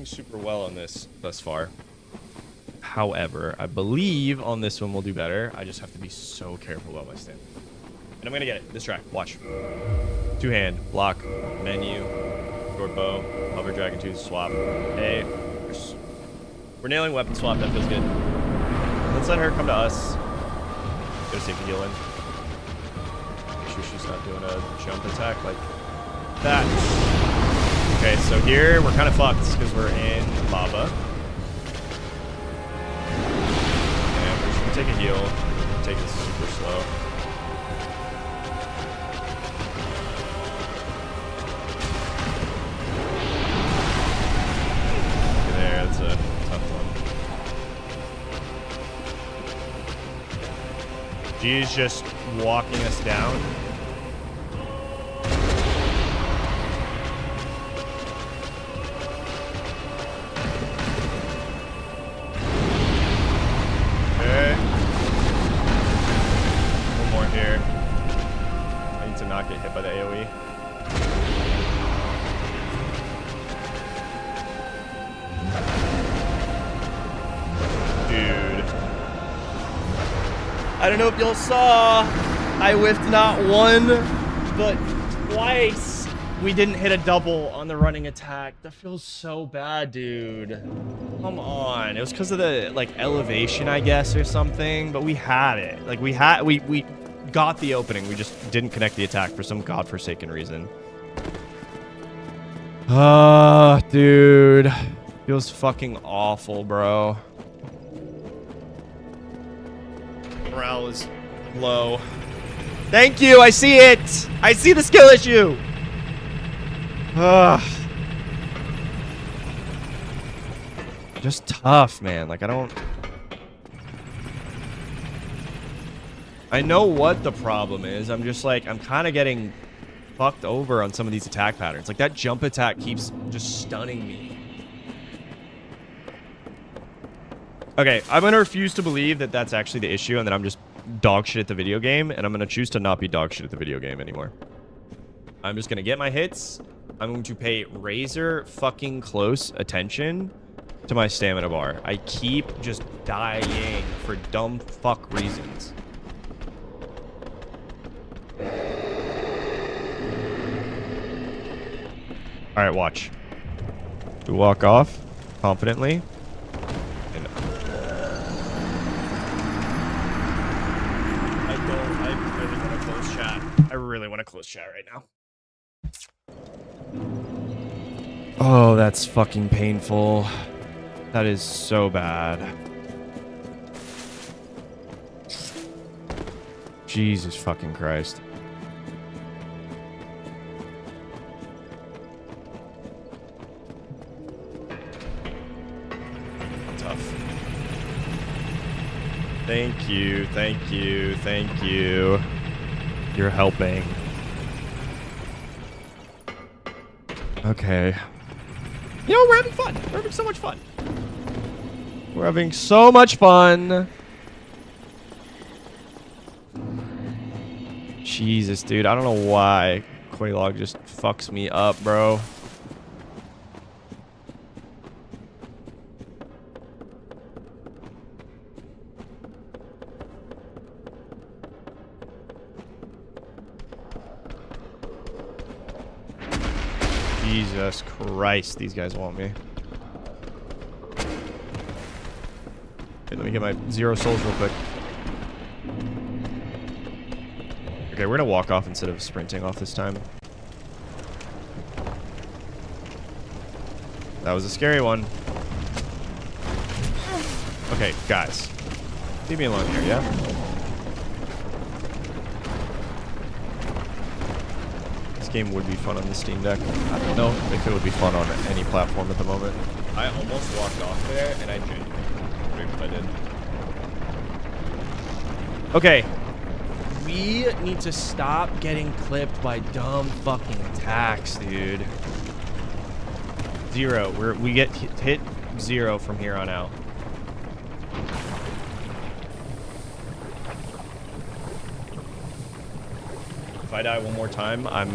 [SPEAKER 1] super well on this thus far. However, I believe on this one we'll do better. I just have to be so careful about my stand. And I'm gonna get it. This track. Watch. 2-hand. Block. Menu. Short bow. Hover dragon 2. Swap. A. We're nailing weapon swap. That feels good. Let's let her come to us. Get a safety heal in. Make sure she's not doing a jump attack like that. Okay, so here we're kind of fucked because we're in lava. And we're just gonna take a heal. Take this super slow. That's a tough one. She's just walking us down. Okay. One more here. I need to not get hit by the AoE. I don't know if y'all saw, I whiffed not one, but twice. We didn't hit a double on the running attack. That feels so bad, dude. Come on. It was because of the, like, elevation, I guess, or something, but we had it. Like, we got the opening. We just didn't connect the attack for some godforsaken reason. Dude. Feels fucking awful, bro. Morale is low. Thank you. I see it. I see the skill issue. Just tough, man. Like, I know what the problem is. I'm just like, I'm kind of getting fucked over on some of these attack patterns. Like, that jump attack keeps just stunning me. Okay, I'm going to refuse to believe that that's actually the issue and that I'm just dog shit at the video game, and I'm going to choose to not be dog shit at the video game anymore. I'm just going to get my hits. I'm going to pay razor fucking close attention to my stamina bar. I keep just dying for dumb fuck reasons. Alright, watch. We walk off confidently. I really want to close chat right now. Oh, that's fucking painful. That is so bad. Jesus fucking Christ. Tough. Thank you, thank you, thank you. You're helping. Okay. You know, we're having fun. We're having so much fun. We're having so much fun. Jesus, dude. I don't know why Quaylog just fucks me up, bro. Jesus Christ, these guys want me. Okay, let me get my 0 souls real quick. Okay, we're gonna walk off instead of sprinting off this time. That was a scary one. Okay, guys. Leave me alone here, yeah? This game would be fun on the Steam Deck. I don't know if it would be fun on any platform at the moment. I almost walked off there, and I genuinely if I did. Okay. We need to stop getting clipped by dumb fucking attacks, dude. 0. We get hit 0 from here on out. If I die one more time, I'm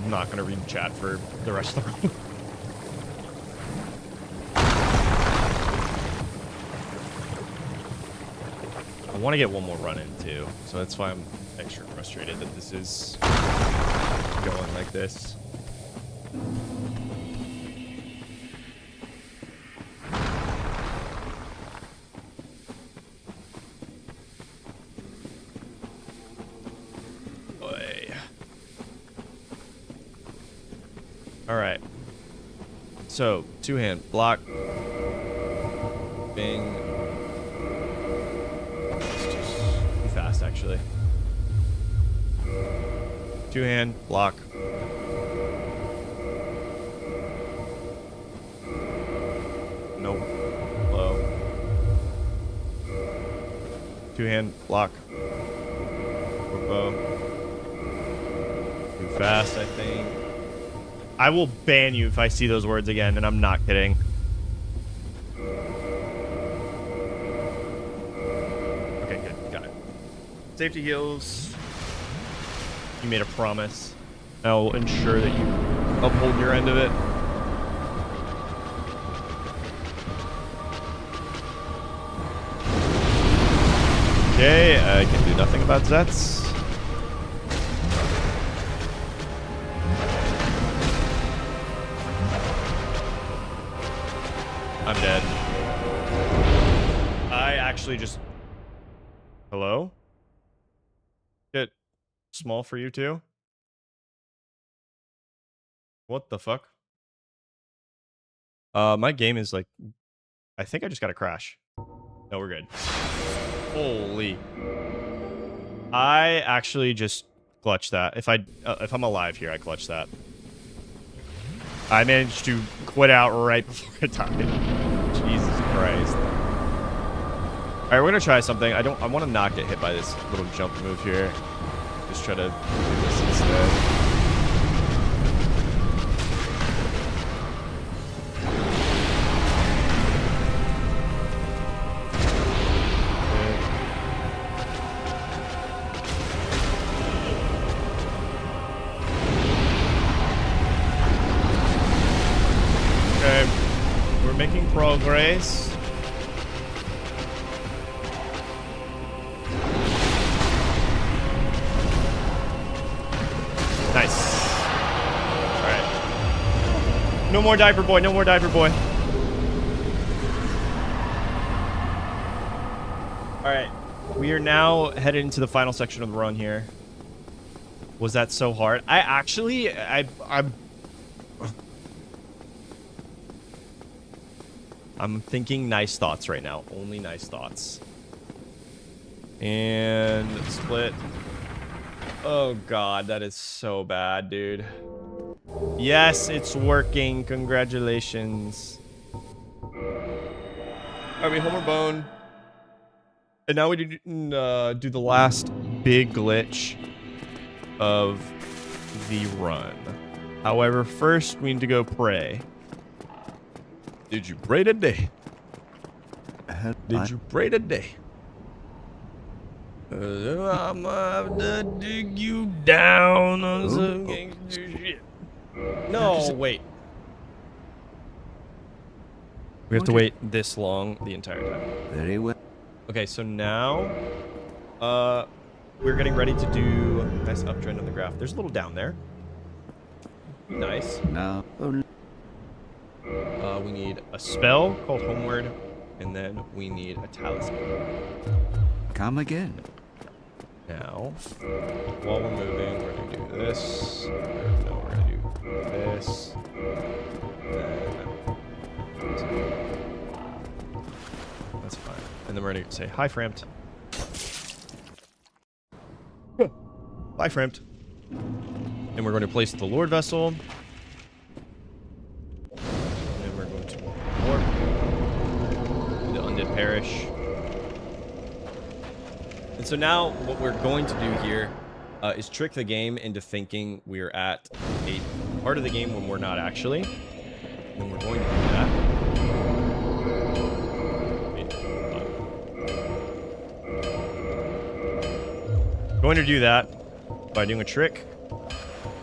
[SPEAKER 1] not going to read chat for the rest of the run. I want to get one more run in, too. So that's why I'm extra frustrated that this is going like this. Alright. So, 2-hand, block. Bing. It's just too fast, actually. 2-hand, block. Nope. Low. 2-hand, block. Bow. Too fast, I think. I will ban you if I see those words again, and I'm not kidding. Okay, good. Got it. Safety heals. You made a promise. I will ensure that you uphold your end of it. Okay, I can do nothing about Zets. I'm dead. I actually just... Hello? Get small for you too? What the fuck? My game is like... I think I just got a crash. No, we're good. Holy. I actually just clutched that. If I'm alive here, I clutched that. I managed to quit out right before I died. Jesus Christ. All right, we're gonna try something. I want to not get hit by this little jump move here. Just try to do this instead. Making progress. Nice. All right. No more diaper boy. No more diaper boy. All right. We are now headed into the final section of the run here. Was that so hard? I'm thinking nice thoughts right now. Only nice thoughts. And split. Oh god, that is so bad, dude. Yes, it's working. Congratulations. Alright, we Homer Bone. And now we do the last big glitch of the run. However, first we need to go pray. Did you pray today? Did you pray today? I'm gonna have to dig you down on some gangster shit. No, wait. We have to wait this long the entire time.
[SPEAKER 2] Very well.
[SPEAKER 1] Okay, so now, we're getting ready to do a nice uptrend on the graph. There's a little down there. Nice.
[SPEAKER 2] Now.
[SPEAKER 1] We need a spell called Homeward, and then we need a talisman.
[SPEAKER 2] Come again.
[SPEAKER 1] Now, while we're moving, we're gonna do this. No, we're gonna do this. That's fine. And then we're gonna say hi, Framped. Bye, Framped. And we're going to place the Lord Vessel. And then we're going to warp the Undead Parish. And so now what we're going to do here is trick the game into thinking we're at a part of the game when we're not actually. And then we're going to do that. Going to do that by doing a trick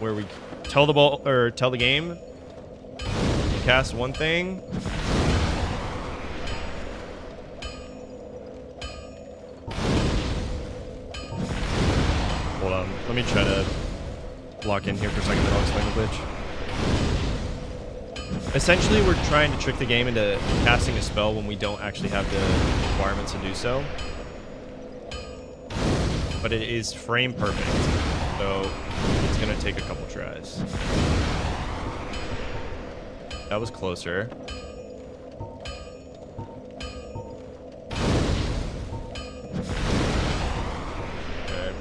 [SPEAKER 1] where we tell the game cast one thing. Hold on, let me try to lock in here for a second, then I'll explain the glitch. Essentially, we're trying to trick the game into casting a spell when we don't actually have the requirements to do so. But it is frame perfect, so it's gonna take a couple tries. That was closer. Okay.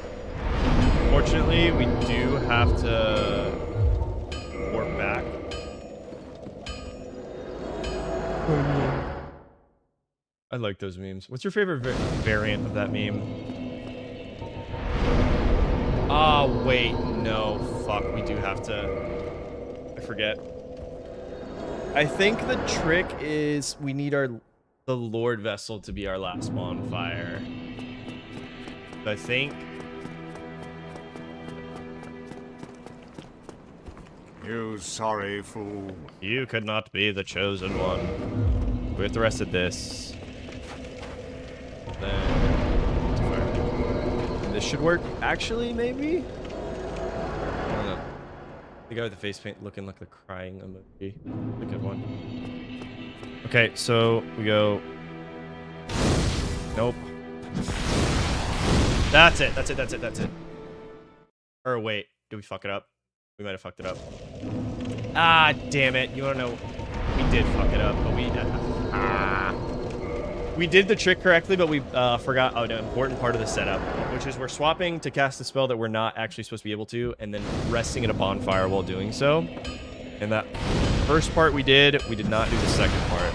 [SPEAKER 1] Fortunately, we do have to warp back. I like those memes. What's your favorite variant of that meme? Ah, wait, no, fuck, we do have to, I forget. I think the trick is we need the Lord Vessel to be our last bonfire. I think.
[SPEAKER 3] You sorry fool.
[SPEAKER 1] You could not be the chosen one. With the rest of this. Then. This should work. Actually, maybe? I don't know. The guy with the face paint looking like the crying emoji. A good one. Okay, so we go. Nope. That's it. That's it. That's it. That's it. Or wait. Did we fuck it up? We might have fucked it up. Ah, damn it. You want to know? We did fuck it up, but we did the trick correctly, but we forgot an important part of the setup, which is we're swapping to cast a spell that we're not actually supposed to be able to, and then resting at a bonfire while doing so. And that first part we did not do the second part.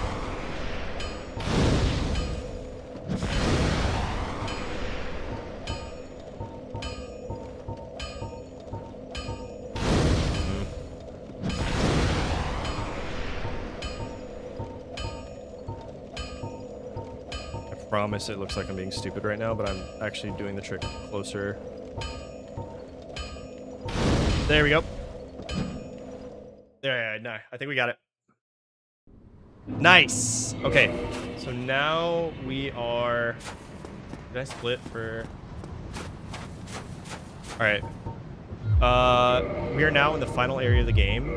[SPEAKER 1] Promise it looks like I'm being stupid right now, but I'm actually doing the trick closer. There we go. There, no, I think we got it. Nice. Okay, so now we are. Did I split for? All right. We are now in the final area of the game,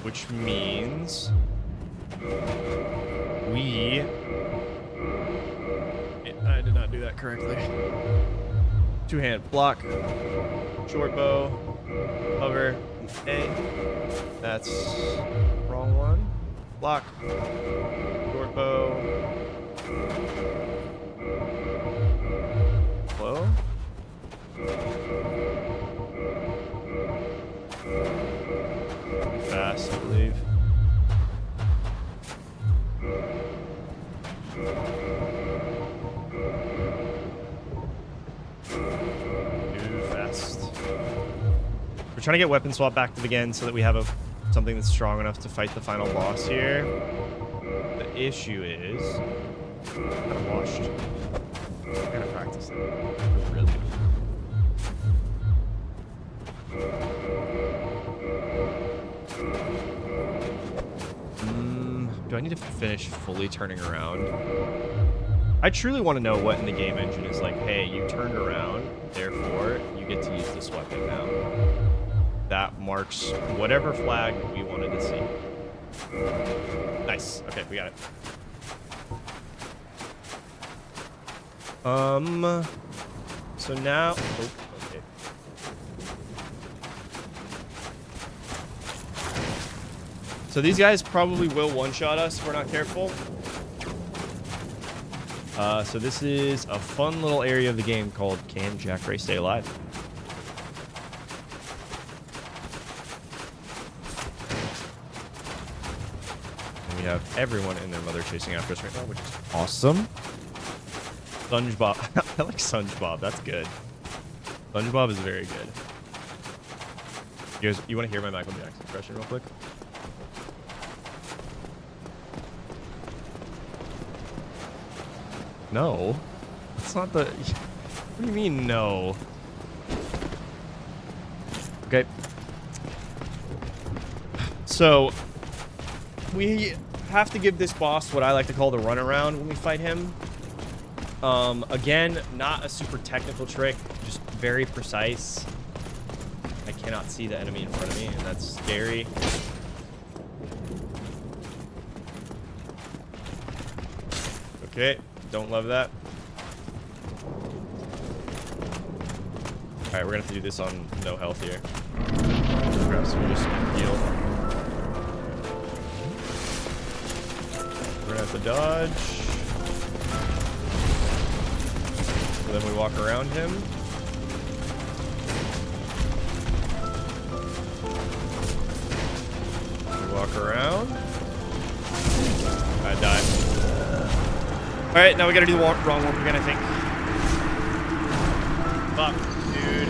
[SPEAKER 1] which means we. I did not do that correctly. Two-hand block, short bow, hover, A. That's wrong one. Block, short bow, flow. Fast, I believe. We're trying to get weapon swap active again so that we have something that's strong enough to fight the final boss here. The issue is I'm kind of washed. I gotta practice that. Really. Do I need to finish fully turning around? I truly want to know what in the game engine is like, hey, you turned around, therefore you get to use this weapon now. that marks whatever flag we wanted to see. Nice. Okay, we got it. So now, oh, okay. So these guys probably will one-shot us if we're not careful. So this is a fun little area of the game called Can Jack Ray Stay Alive? And we have everyone and their mother chasing after us right now, which is awesome. SpongeBob. I like SpongeBob. That's good. SpongeBob is very good. You want to hear my Michael Jackson impression real quick? No. That's not the... What do you mean, no? Okay. So, we have to give this boss what I like to call the runaround when we fight him. Again, not a super technical trick, just very precise. I cannot see the enemy in front of me, and that's scary. Okay, don't love that. Alright, we're gonna have to do this on no health here. Perhaps we just heal. We're gonna have to dodge. So then we walk around him. We walk around. I died. Alright, now we gotta do the wrong one again, I think. Fuck, dude.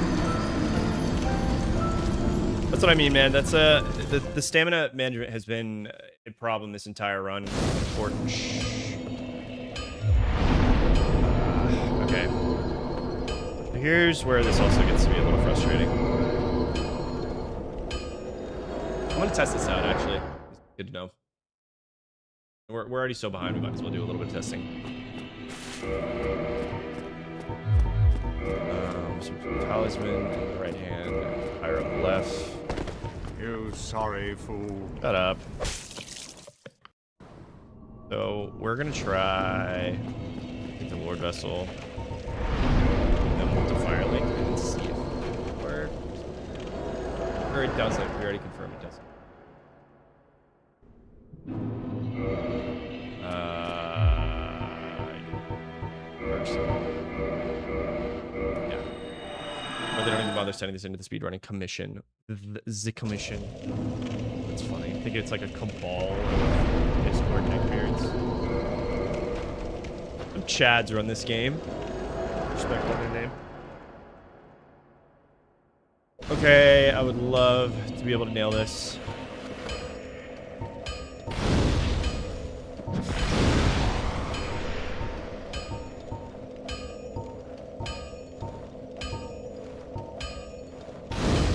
[SPEAKER 1] That's what I mean, man. That's the stamina management has been a problem this entire run. Okay. Here's where this also gets to be a little frustrating. I'm gonna test this out, actually. It's good to know. We're already so behind, we might as well do a little bit of testing. Talisman in the right hand, fire up the left.
[SPEAKER 3] You sorry fool.
[SPEAKER 1] Shut up. So we're gonna try get the Lord Vessel. Then we'll do Fire Link and see if it works. Or it doesn't. We already confirmed it doesn't. Yeah. But they don't even bother sending this into the speedrunning commission. The commission. That's funny. I think it's like a cabal of Discord neckbeards. Some Chads run this game. Respect on their name. Okay, I would love to be able to nail this.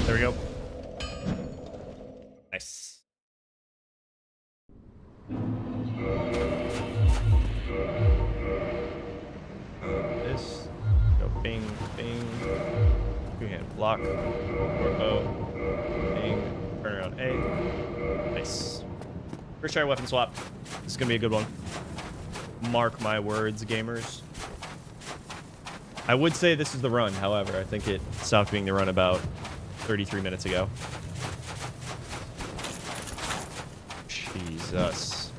[SPEAKER 1] There we go. Nice. This. Go bing, bing. Two-hand block. Or bow. Bing. Turn around A. Nice. First try weapon swap. This is going to be a good one. Mark my words, gamers. I would say this is the run, however. I think it stopped being the run about 33 minutes ago. Jesus.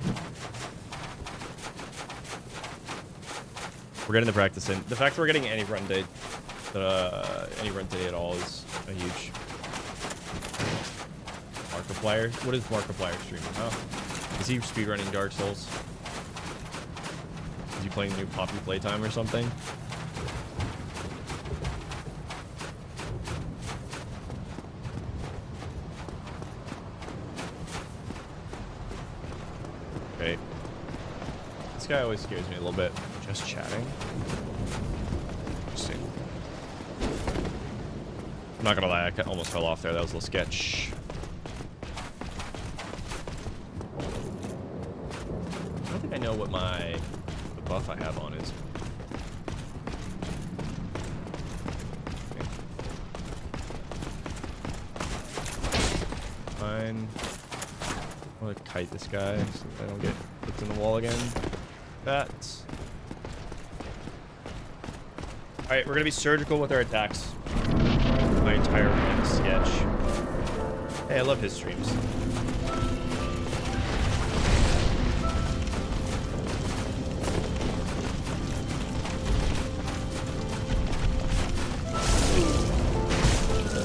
[SPEAKER 1] We're getting the practice in. The fact that we're getting any run day at all is a huge Markiplier. What is Markiplier streaming? Oh, is he speedrunning Dark Souls? Is he playing new Poppy Playtime or something? Okay. This guy always scares me a little bit. Just chatting. Interesting. I'm not gonna lie, I almost fell off there. That was a little sketch. I don't think I know what the buff I have on is. Okay. fine. I want to kite this guy so I don't get hooked in the wall again. That. Alright, we're gonna be surgical with our attacks. My entire random sketch. Hey, I love his streams.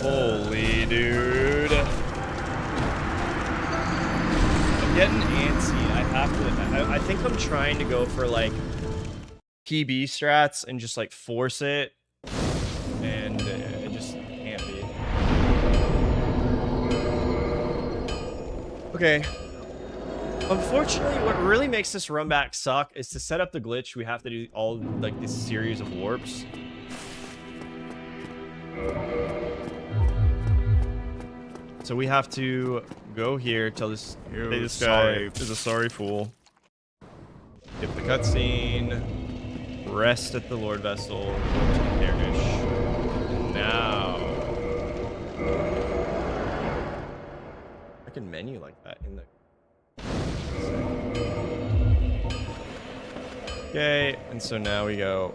[SPEAKER 1] Holy dude. I'm getting antsy. I think I'm trying to go for like PB strats and just like force it. And it just can't be. Okay. Unfortunately, what really makes this run back suck is to set up the glitch. We have to do all like this series of warps. So we have to go here, tell this, hey, this guy is a sorry fool. Skip the cutscene. Rest at the Lord Vessel. Go to the Dervish. And now. I can menu like that in the. Okay, and so now we go.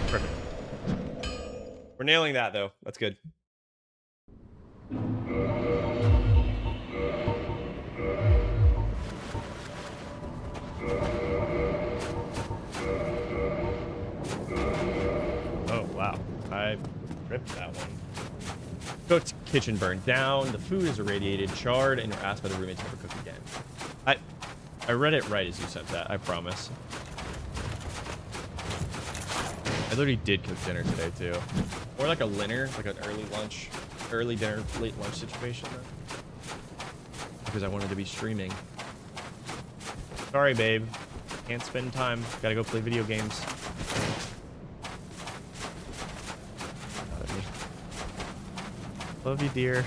[SPEAKER 1] Perfect. We're nailing that though. That's good. Oh wow, I ripped that one. Cooked kitchen burned down. The food is irradiated, charred, and you're asked by the roommates never cook again. I read it right as you said that. I promise. I literally did cook dinner today too, or like a dinner, like an early lunch, early dinner, late lunch situation. Though. Because I wanted to be streaming. Sorry, babe. Can't spend time. Gotta go play video games. Love you, dear.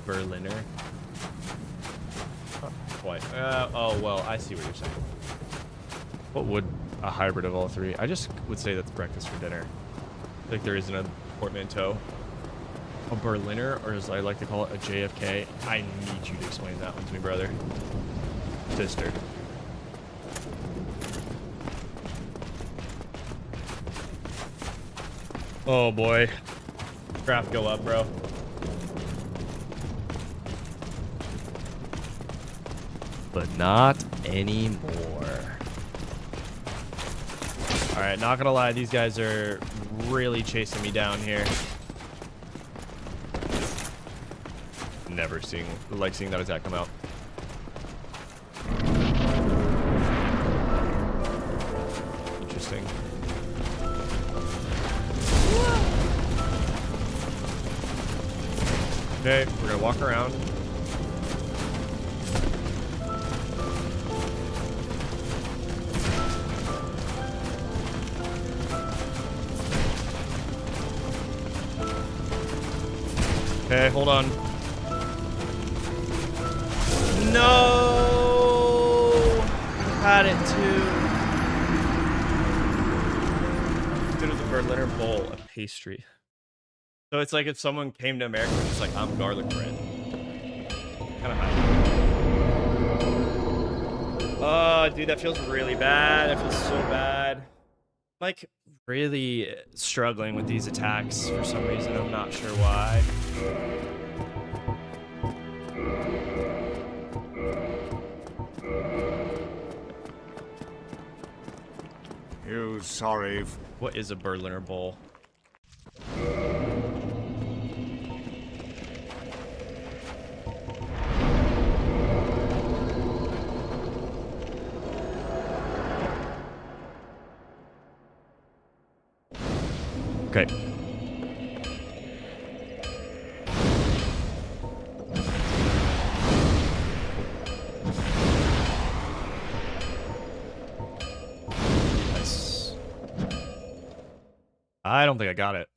[SPEAKER 1] Berliner. Oh, boy. Oh, well, I see what you're saying. What would a hybrid of all three? I just would say that's breakfast for dinner. Like there isn't a portmanteau. A Berliner, or as I like to call it, a JFK. I need you to explain that one to me, brother. Sister. Oh boy. Craft go up, bro. But not anymore. Alright, not gonna lie, these guys are really chasing me down here. Never seeing that attack come out. Interesting. Okay, we're gonna walk around. Okay, hold on. No! Had it too. It was a Berliner bowl, a pastry. So it's like if someone came to America and was just like, I'm garlic bread. Kind of high. Oh, dude, that feels really bad. That feels so bad. Like, really struggling with these attacks for some reason. I'm not sure why.
[SPEAKER 3] You sorry.
[SPEAKER 1] What is a Berliner bowl? Okay. Nice. I don't think I got it.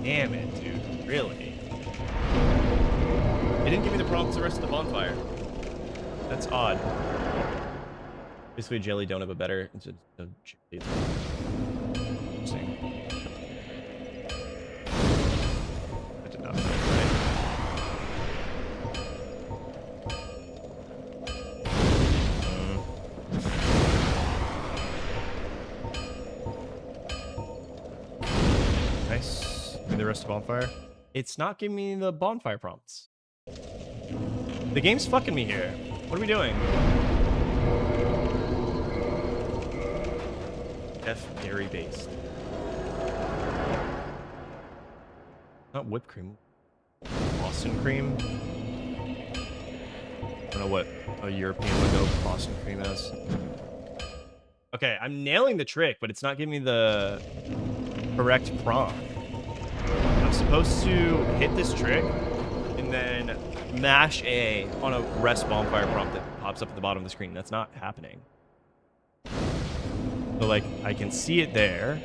[SPEAKER 1] Damn it, dude. Really? It didn't give me the prompts the rest of the bonfire. That's odd. Basically, jelly donut, but better. It's a jelly. Interesting. In the rest of bonfire. It's not giving me the bonfire prompts. The game's fucking me here. What are we doing? F dairy based. Not whipped cream. Boston cream. I don't know what a European would know Boston cream is. Okay, I'm nailing the trick, but it's not giving me the correct prompt. I'm supposed to hit this trick and then mash A on a rest bonfire prompt that pops up at the bottom of the screen. That's not happening. So, like, I can see it there.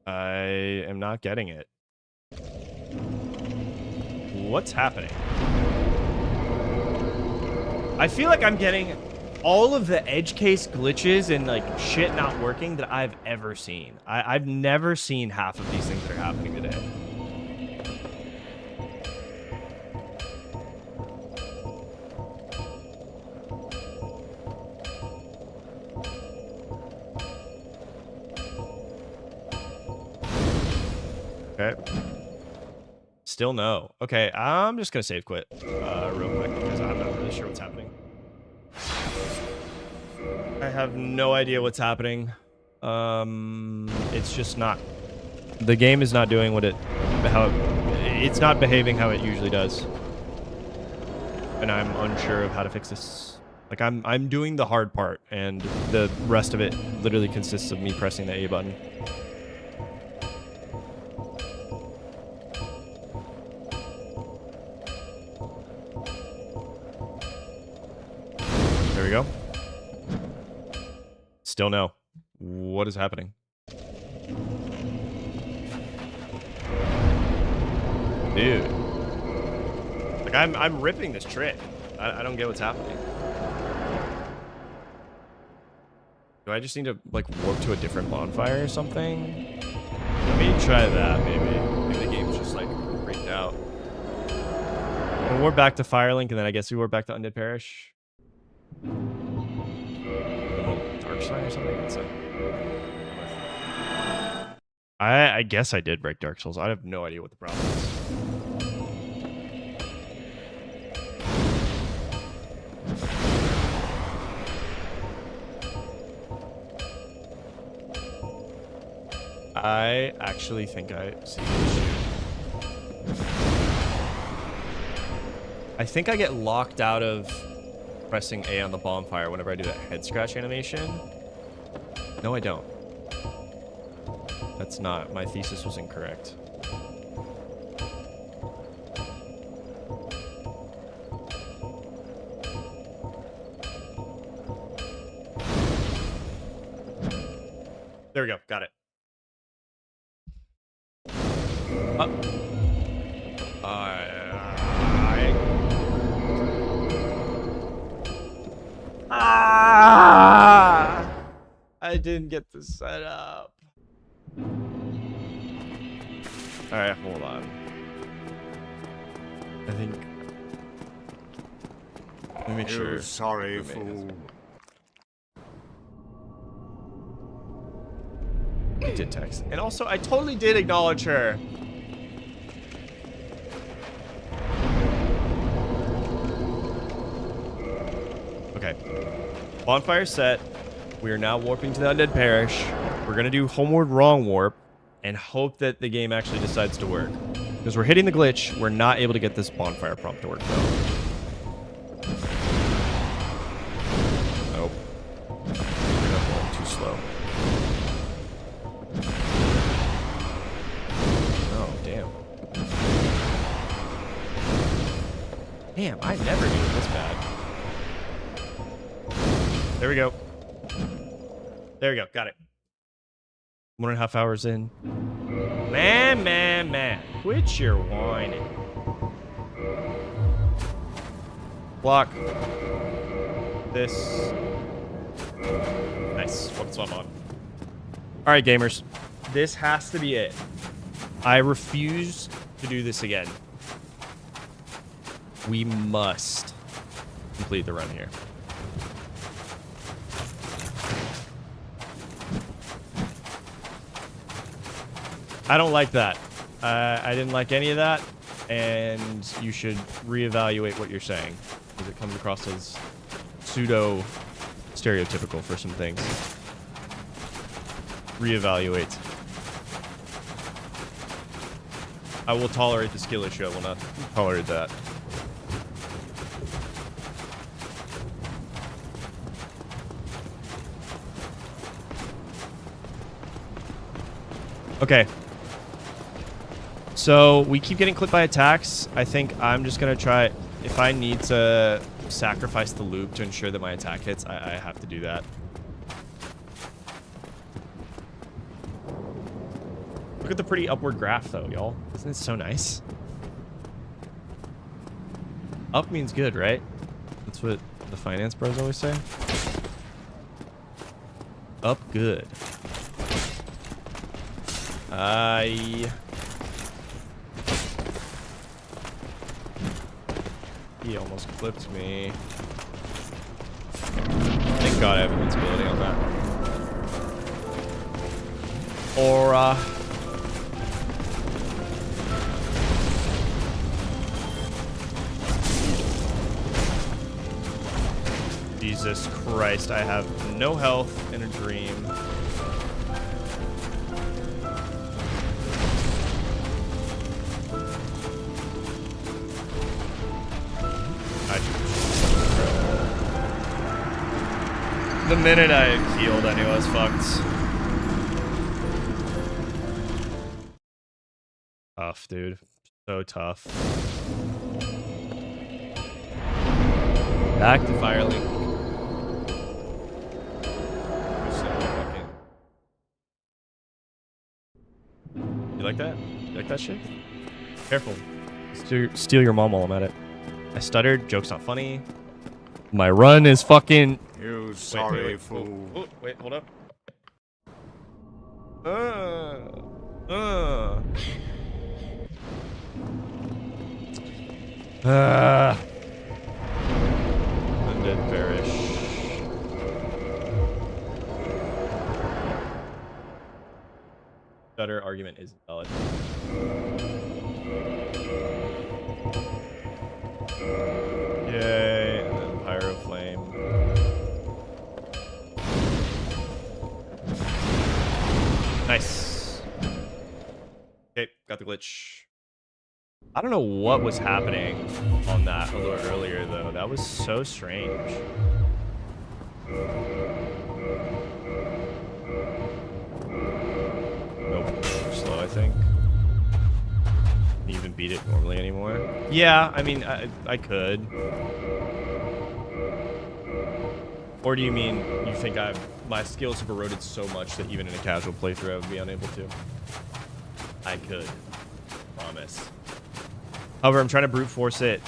[SPEAKER 1] I am not getting it. What's happening? I feel like I'm getting all of the edge case glitches and like shit not working that I've ever seen. I've never seen half of these things that are happening today. Okay. Still no. Okay, I'm just gonna save quit real quick because I'm not really sure what's happening. I have no idea what's happening. It's just not. The game is not doing it's not behaving how it usually does, and I'm unsure of how to fix this. Like I'm doing the hard part, and the rest of it literally consists of me pressing the A button. There we go. Still no. What is happening? Dude. Like I'm ripping this trick. I don't get what's happening. Do I just need to like warp to a different bonfire or something? Let me try that maybe. Maybe the game's just like freaked out. We'll warp back to Firelink and then I guess we warp back to Undead Parish. Dark Side or something? That's it. I guess I did break Dark Souls. I have no idea what the problem is. I actually think I see the issue. I think I get locked out of pressing A on the bonfire whenever I do that head scratch animation. No, I don't. That's not. My thesis was incorrect. There we go. Got it. I didn't get this set up. Alright, hold on. I think... Let me make sure.
[SPEAKER 3] Sorry, fool.
[SPEAKER 1] I did text. And also, I totally did acknowledge her. Okay. Bonfire set. We are now warping to the Undead Parish. We're going to do Homeward Wrong Warp and hope that the game actually decides to work. Because we're hitting the glitch, we're not able to get this bonfire prompt to work though. Nope. We're going too slow. Oh, damn. Damn, I never knew it this bad. There we go. There we go. Got it. 1.5 hours in. Man. Quit your whining. Block. This. Nice. What's on? Alright, gamers. This has to be it. I refuse to do this again. We must complete the run here. I don't like that. I didn't like any of that, and you should reevaluate what you're saying, because it comes across as pseudo stereotypical for some things. Reevaluate. I will tolerate the skill issue. I will not tolerate that. Okay. So we keep getting clipped by attacks. I think I'm just going to try. If I need to sacrifice the loop to ensure that my attack hits, I have to do that. Look at the pretty upward graph, though, y'all. Isn't it so nice? Up means good, right? That's what the finance bros always say. Up good. He almost clipped me. Thank God I have invincibility on that. Aura. Jesus Christ, I have no health in a dream. The minute I healed, I knew I was fucked. Tough, dude. So tough. Back to Firelink. You like that? You like that shit? Careful. Steal your mom while I'm at it. I stuttered. Joke's not funny. My run is fucking...
[SPEAKER 3] You sorry
[SPEAKER 1] wait.
[SPEAKER 3] fool.
[SPEAKER 1] Oh, wait, hold up. Undead perish. Stutter argument is valid. Yay, and then Pyro Flame. Nice. Okay, got the glitch. I don't know what was happening on that a little earlier, though. That was so strange. Nope, too slow, I think. Can you even beat it normally anymore? Yeah, I mean, I could. Or do you mean you think my skills have eroded so much that even in a casual playthrough I would be unable to? I could. Promise. However, I'm trying to brute force it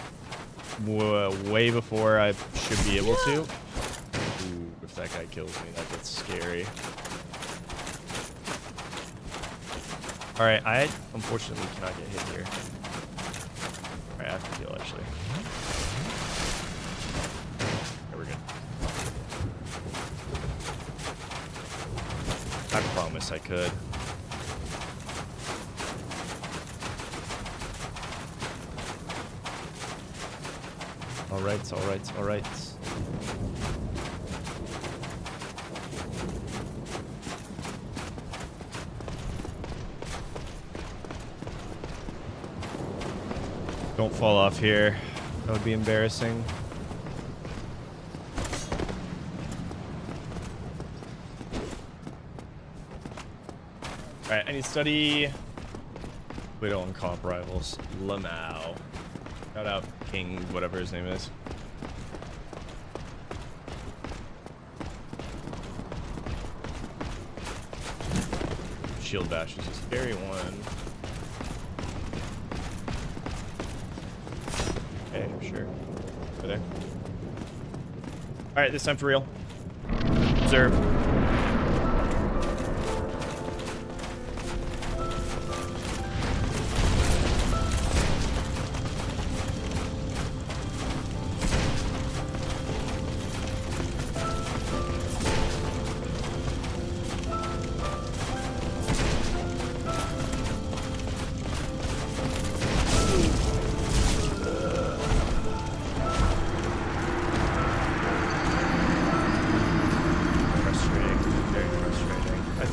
[SPEAKER 1] way before I should be able to. Ooh, if that guy kills me, that gets scary. Alright, I unfortunately cannot get hit here. Alright, I have to heal, actually. There we're good. I promise I could. Alright, alright, alright. Don't fall off here. That would be embarrassing. Alright, I need to study Widow and Comp Rivals. Lamau. Shout out King, whatever his name is. Shield bash is a scary one. Okay, sure. Over there. Alright, this time for real. Observe.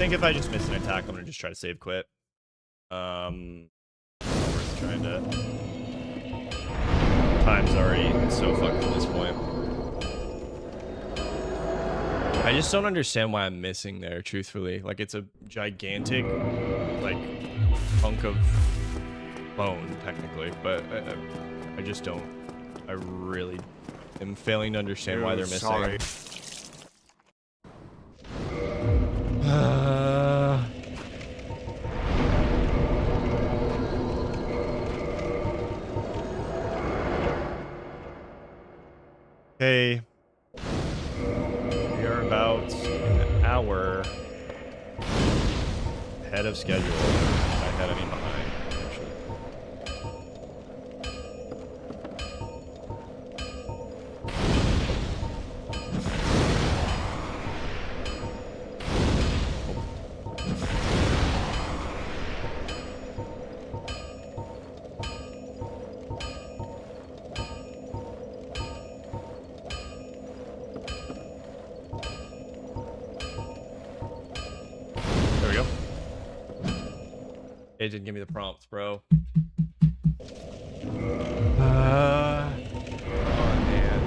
[SPEAKER 1] think if I just miss an attack, I'm gonna just try to save quit. Not worth trying to. Time's already so fucked at this point. I just don't understand why I'm missing there, truthfully. Like, it's a gigantic, like, hunk of bone, technically, but I just don't. I really am failing to understand why they're missing.
[SPEAKER 3] Sorry.
[SPEAKER 1] Okay. We are about an hour ahead of schedule. Ahead, I mean behind, actually. There we go. It didn't give me the prompts, bro. Oh, man.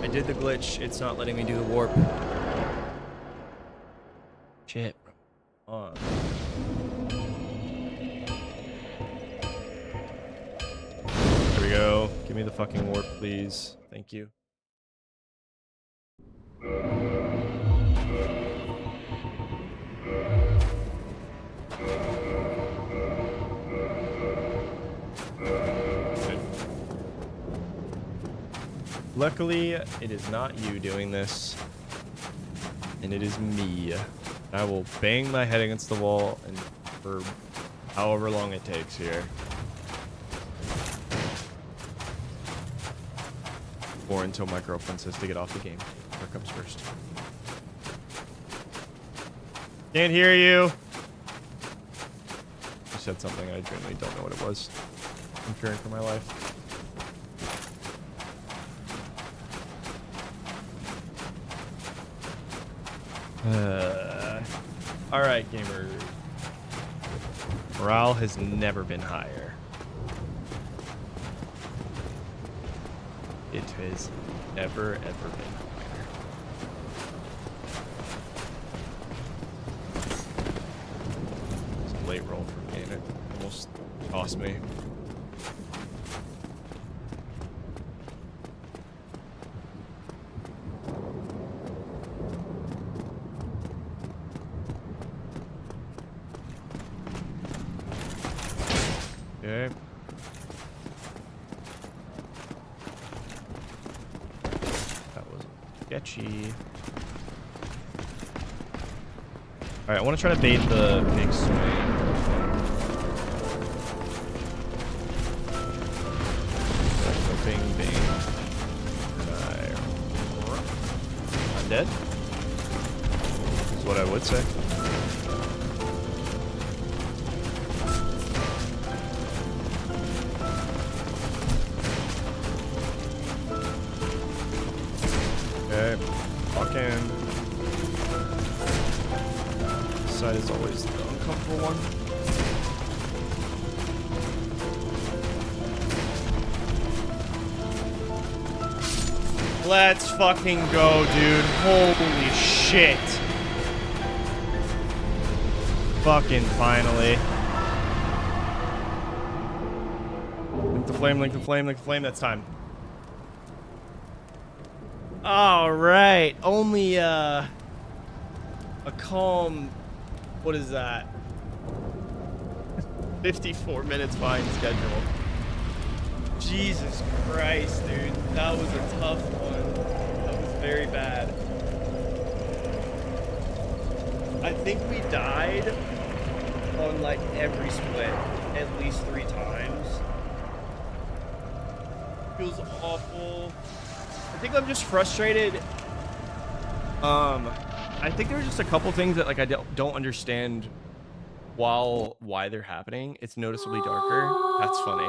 [SPEAKER 1] I did the glitch. It's not letting me do the warp. Shit. On. There we go. Give me the fucking warp, please. Thank you. Luckily, it is not you doing this, and it is me. I will bang my head against the wall and for however long it takes here. Or until my girlfriend says to get off the game. Her comes first. Can't hear you. You said something. I genuinely don't know what it was. I'm fearing for my life. All right, gamers. Morale has never been higher. It has never, ever been higher. It's a late roll for me, and it almost cost me. Okay. That was sketchy. Alright, I want to try to bait the big swing. So bing, bing. I'm dead? Is what I would say. Okay, fucking. This side is always the uncomfortable one. Let's fucking go, dude. Holy shit. Fucking finally. Link the flame, link the flame, link the flame. That's time. All right, only a calm, what is that? 54 minutes behind schedule. Jesus Christ, dude, that was a tough one. That was very bad. I think we died on like every split at least 3 times. Feels awful. I think I'm just frustrated. I think there's just a couple things that like I don't understand why they're happening. It's noticeably darker. That's funny.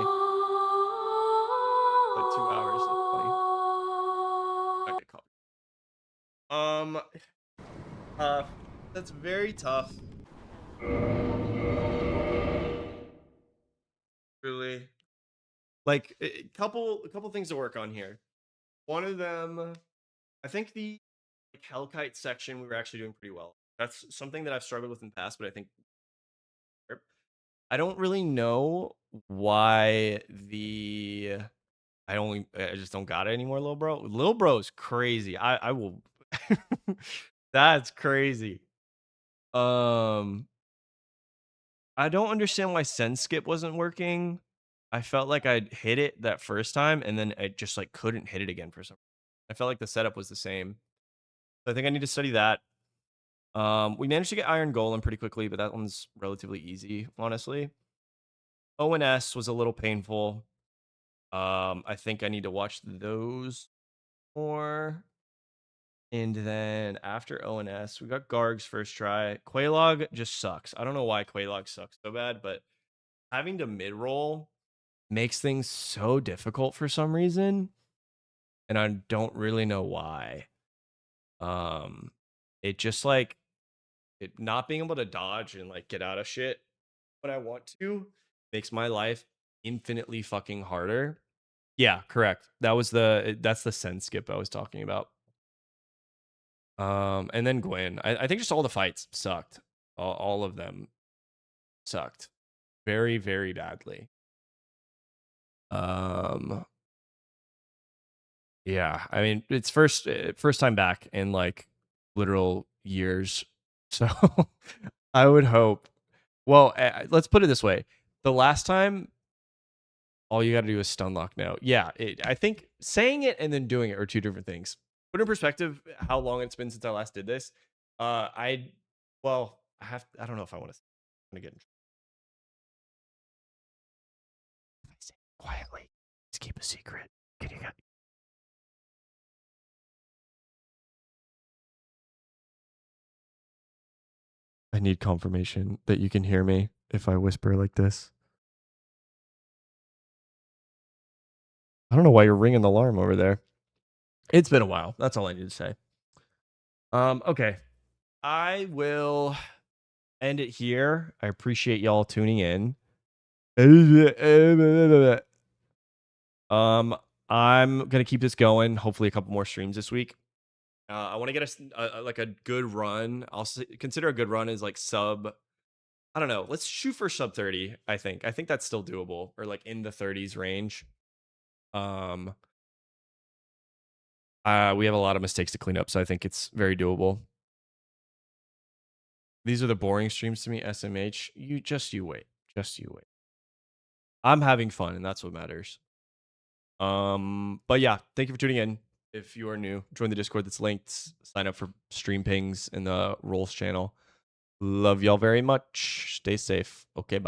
[SPEAKER 1] Like 2 hours. That's funny. Okay, call. That's very tough. Really. Like a couple things to work on here. One of them, I think the like, Hellkite section we were actually doing pretty well. That's something that I've struggled with in the past, but I think I don't really know why I just don't got it anymore, little bro. Little bro is crazy. I will that's crazy. Um I don't understand why send skip wasn't working. I felt like I'd hit it that first time and then I just like couldn't hit it again for some. I felt like the setup was the same. So I think I need to study that. We managed to get Iron Golem pretty quickly, but that one's relatively easy, honestly. ONS was a little painful. I think I need to watch those more. And then after ONS, we got Garg's first try. Quaylog just sucks. I don't know why Quaylog sucks so bad, but having to mid roll makes things so difficult for some reason. And I don't really know why. It just like it not being able to dodge and like get out of shit when I want to makes my life infinitely fucking harder. Yeah, correct. That's the send skip I was talking about. And then Gwen. I think just all the fights sucked. All of them sucked very, very badly. Yeah, I mean it's first time back in like literal years, so I would hope. Well, let's put it this way: the last time, all you got to do is stun lock now. Yeah, I think saying it and then doing it are two different things. Put in perspective how long it's been since I last did this. Well, I don't know if I want to get in trouble. If I say it quietly, let's keep a secret. Can you get? I need confirmation that you can hear me if I whisper like this. I don't know why you're ringing the alarm over there. It's been a while. That's all I need to say. Okay. I will end it here. I appreciate y'all tuning in. I'm gonna keep this going. Hopefully, a couple more streams this week. I want to get like a good run. Consider a good run is like sub. I don't know. Let's shoot for sub 30. I think that's still doable, or like in the 30s range. We have a lot of mistakes to clean up, so I think it's very doable. These are the boring streams to me, SMH. You wait. Just you wait. I'm having fun, and that's what matters. But yeah, thank you for tuning in. If you are new, join the Discord that's linked. Sign up for stream pings in the Rolls channel. Love y'all very much. Stay safe. Okay, bye.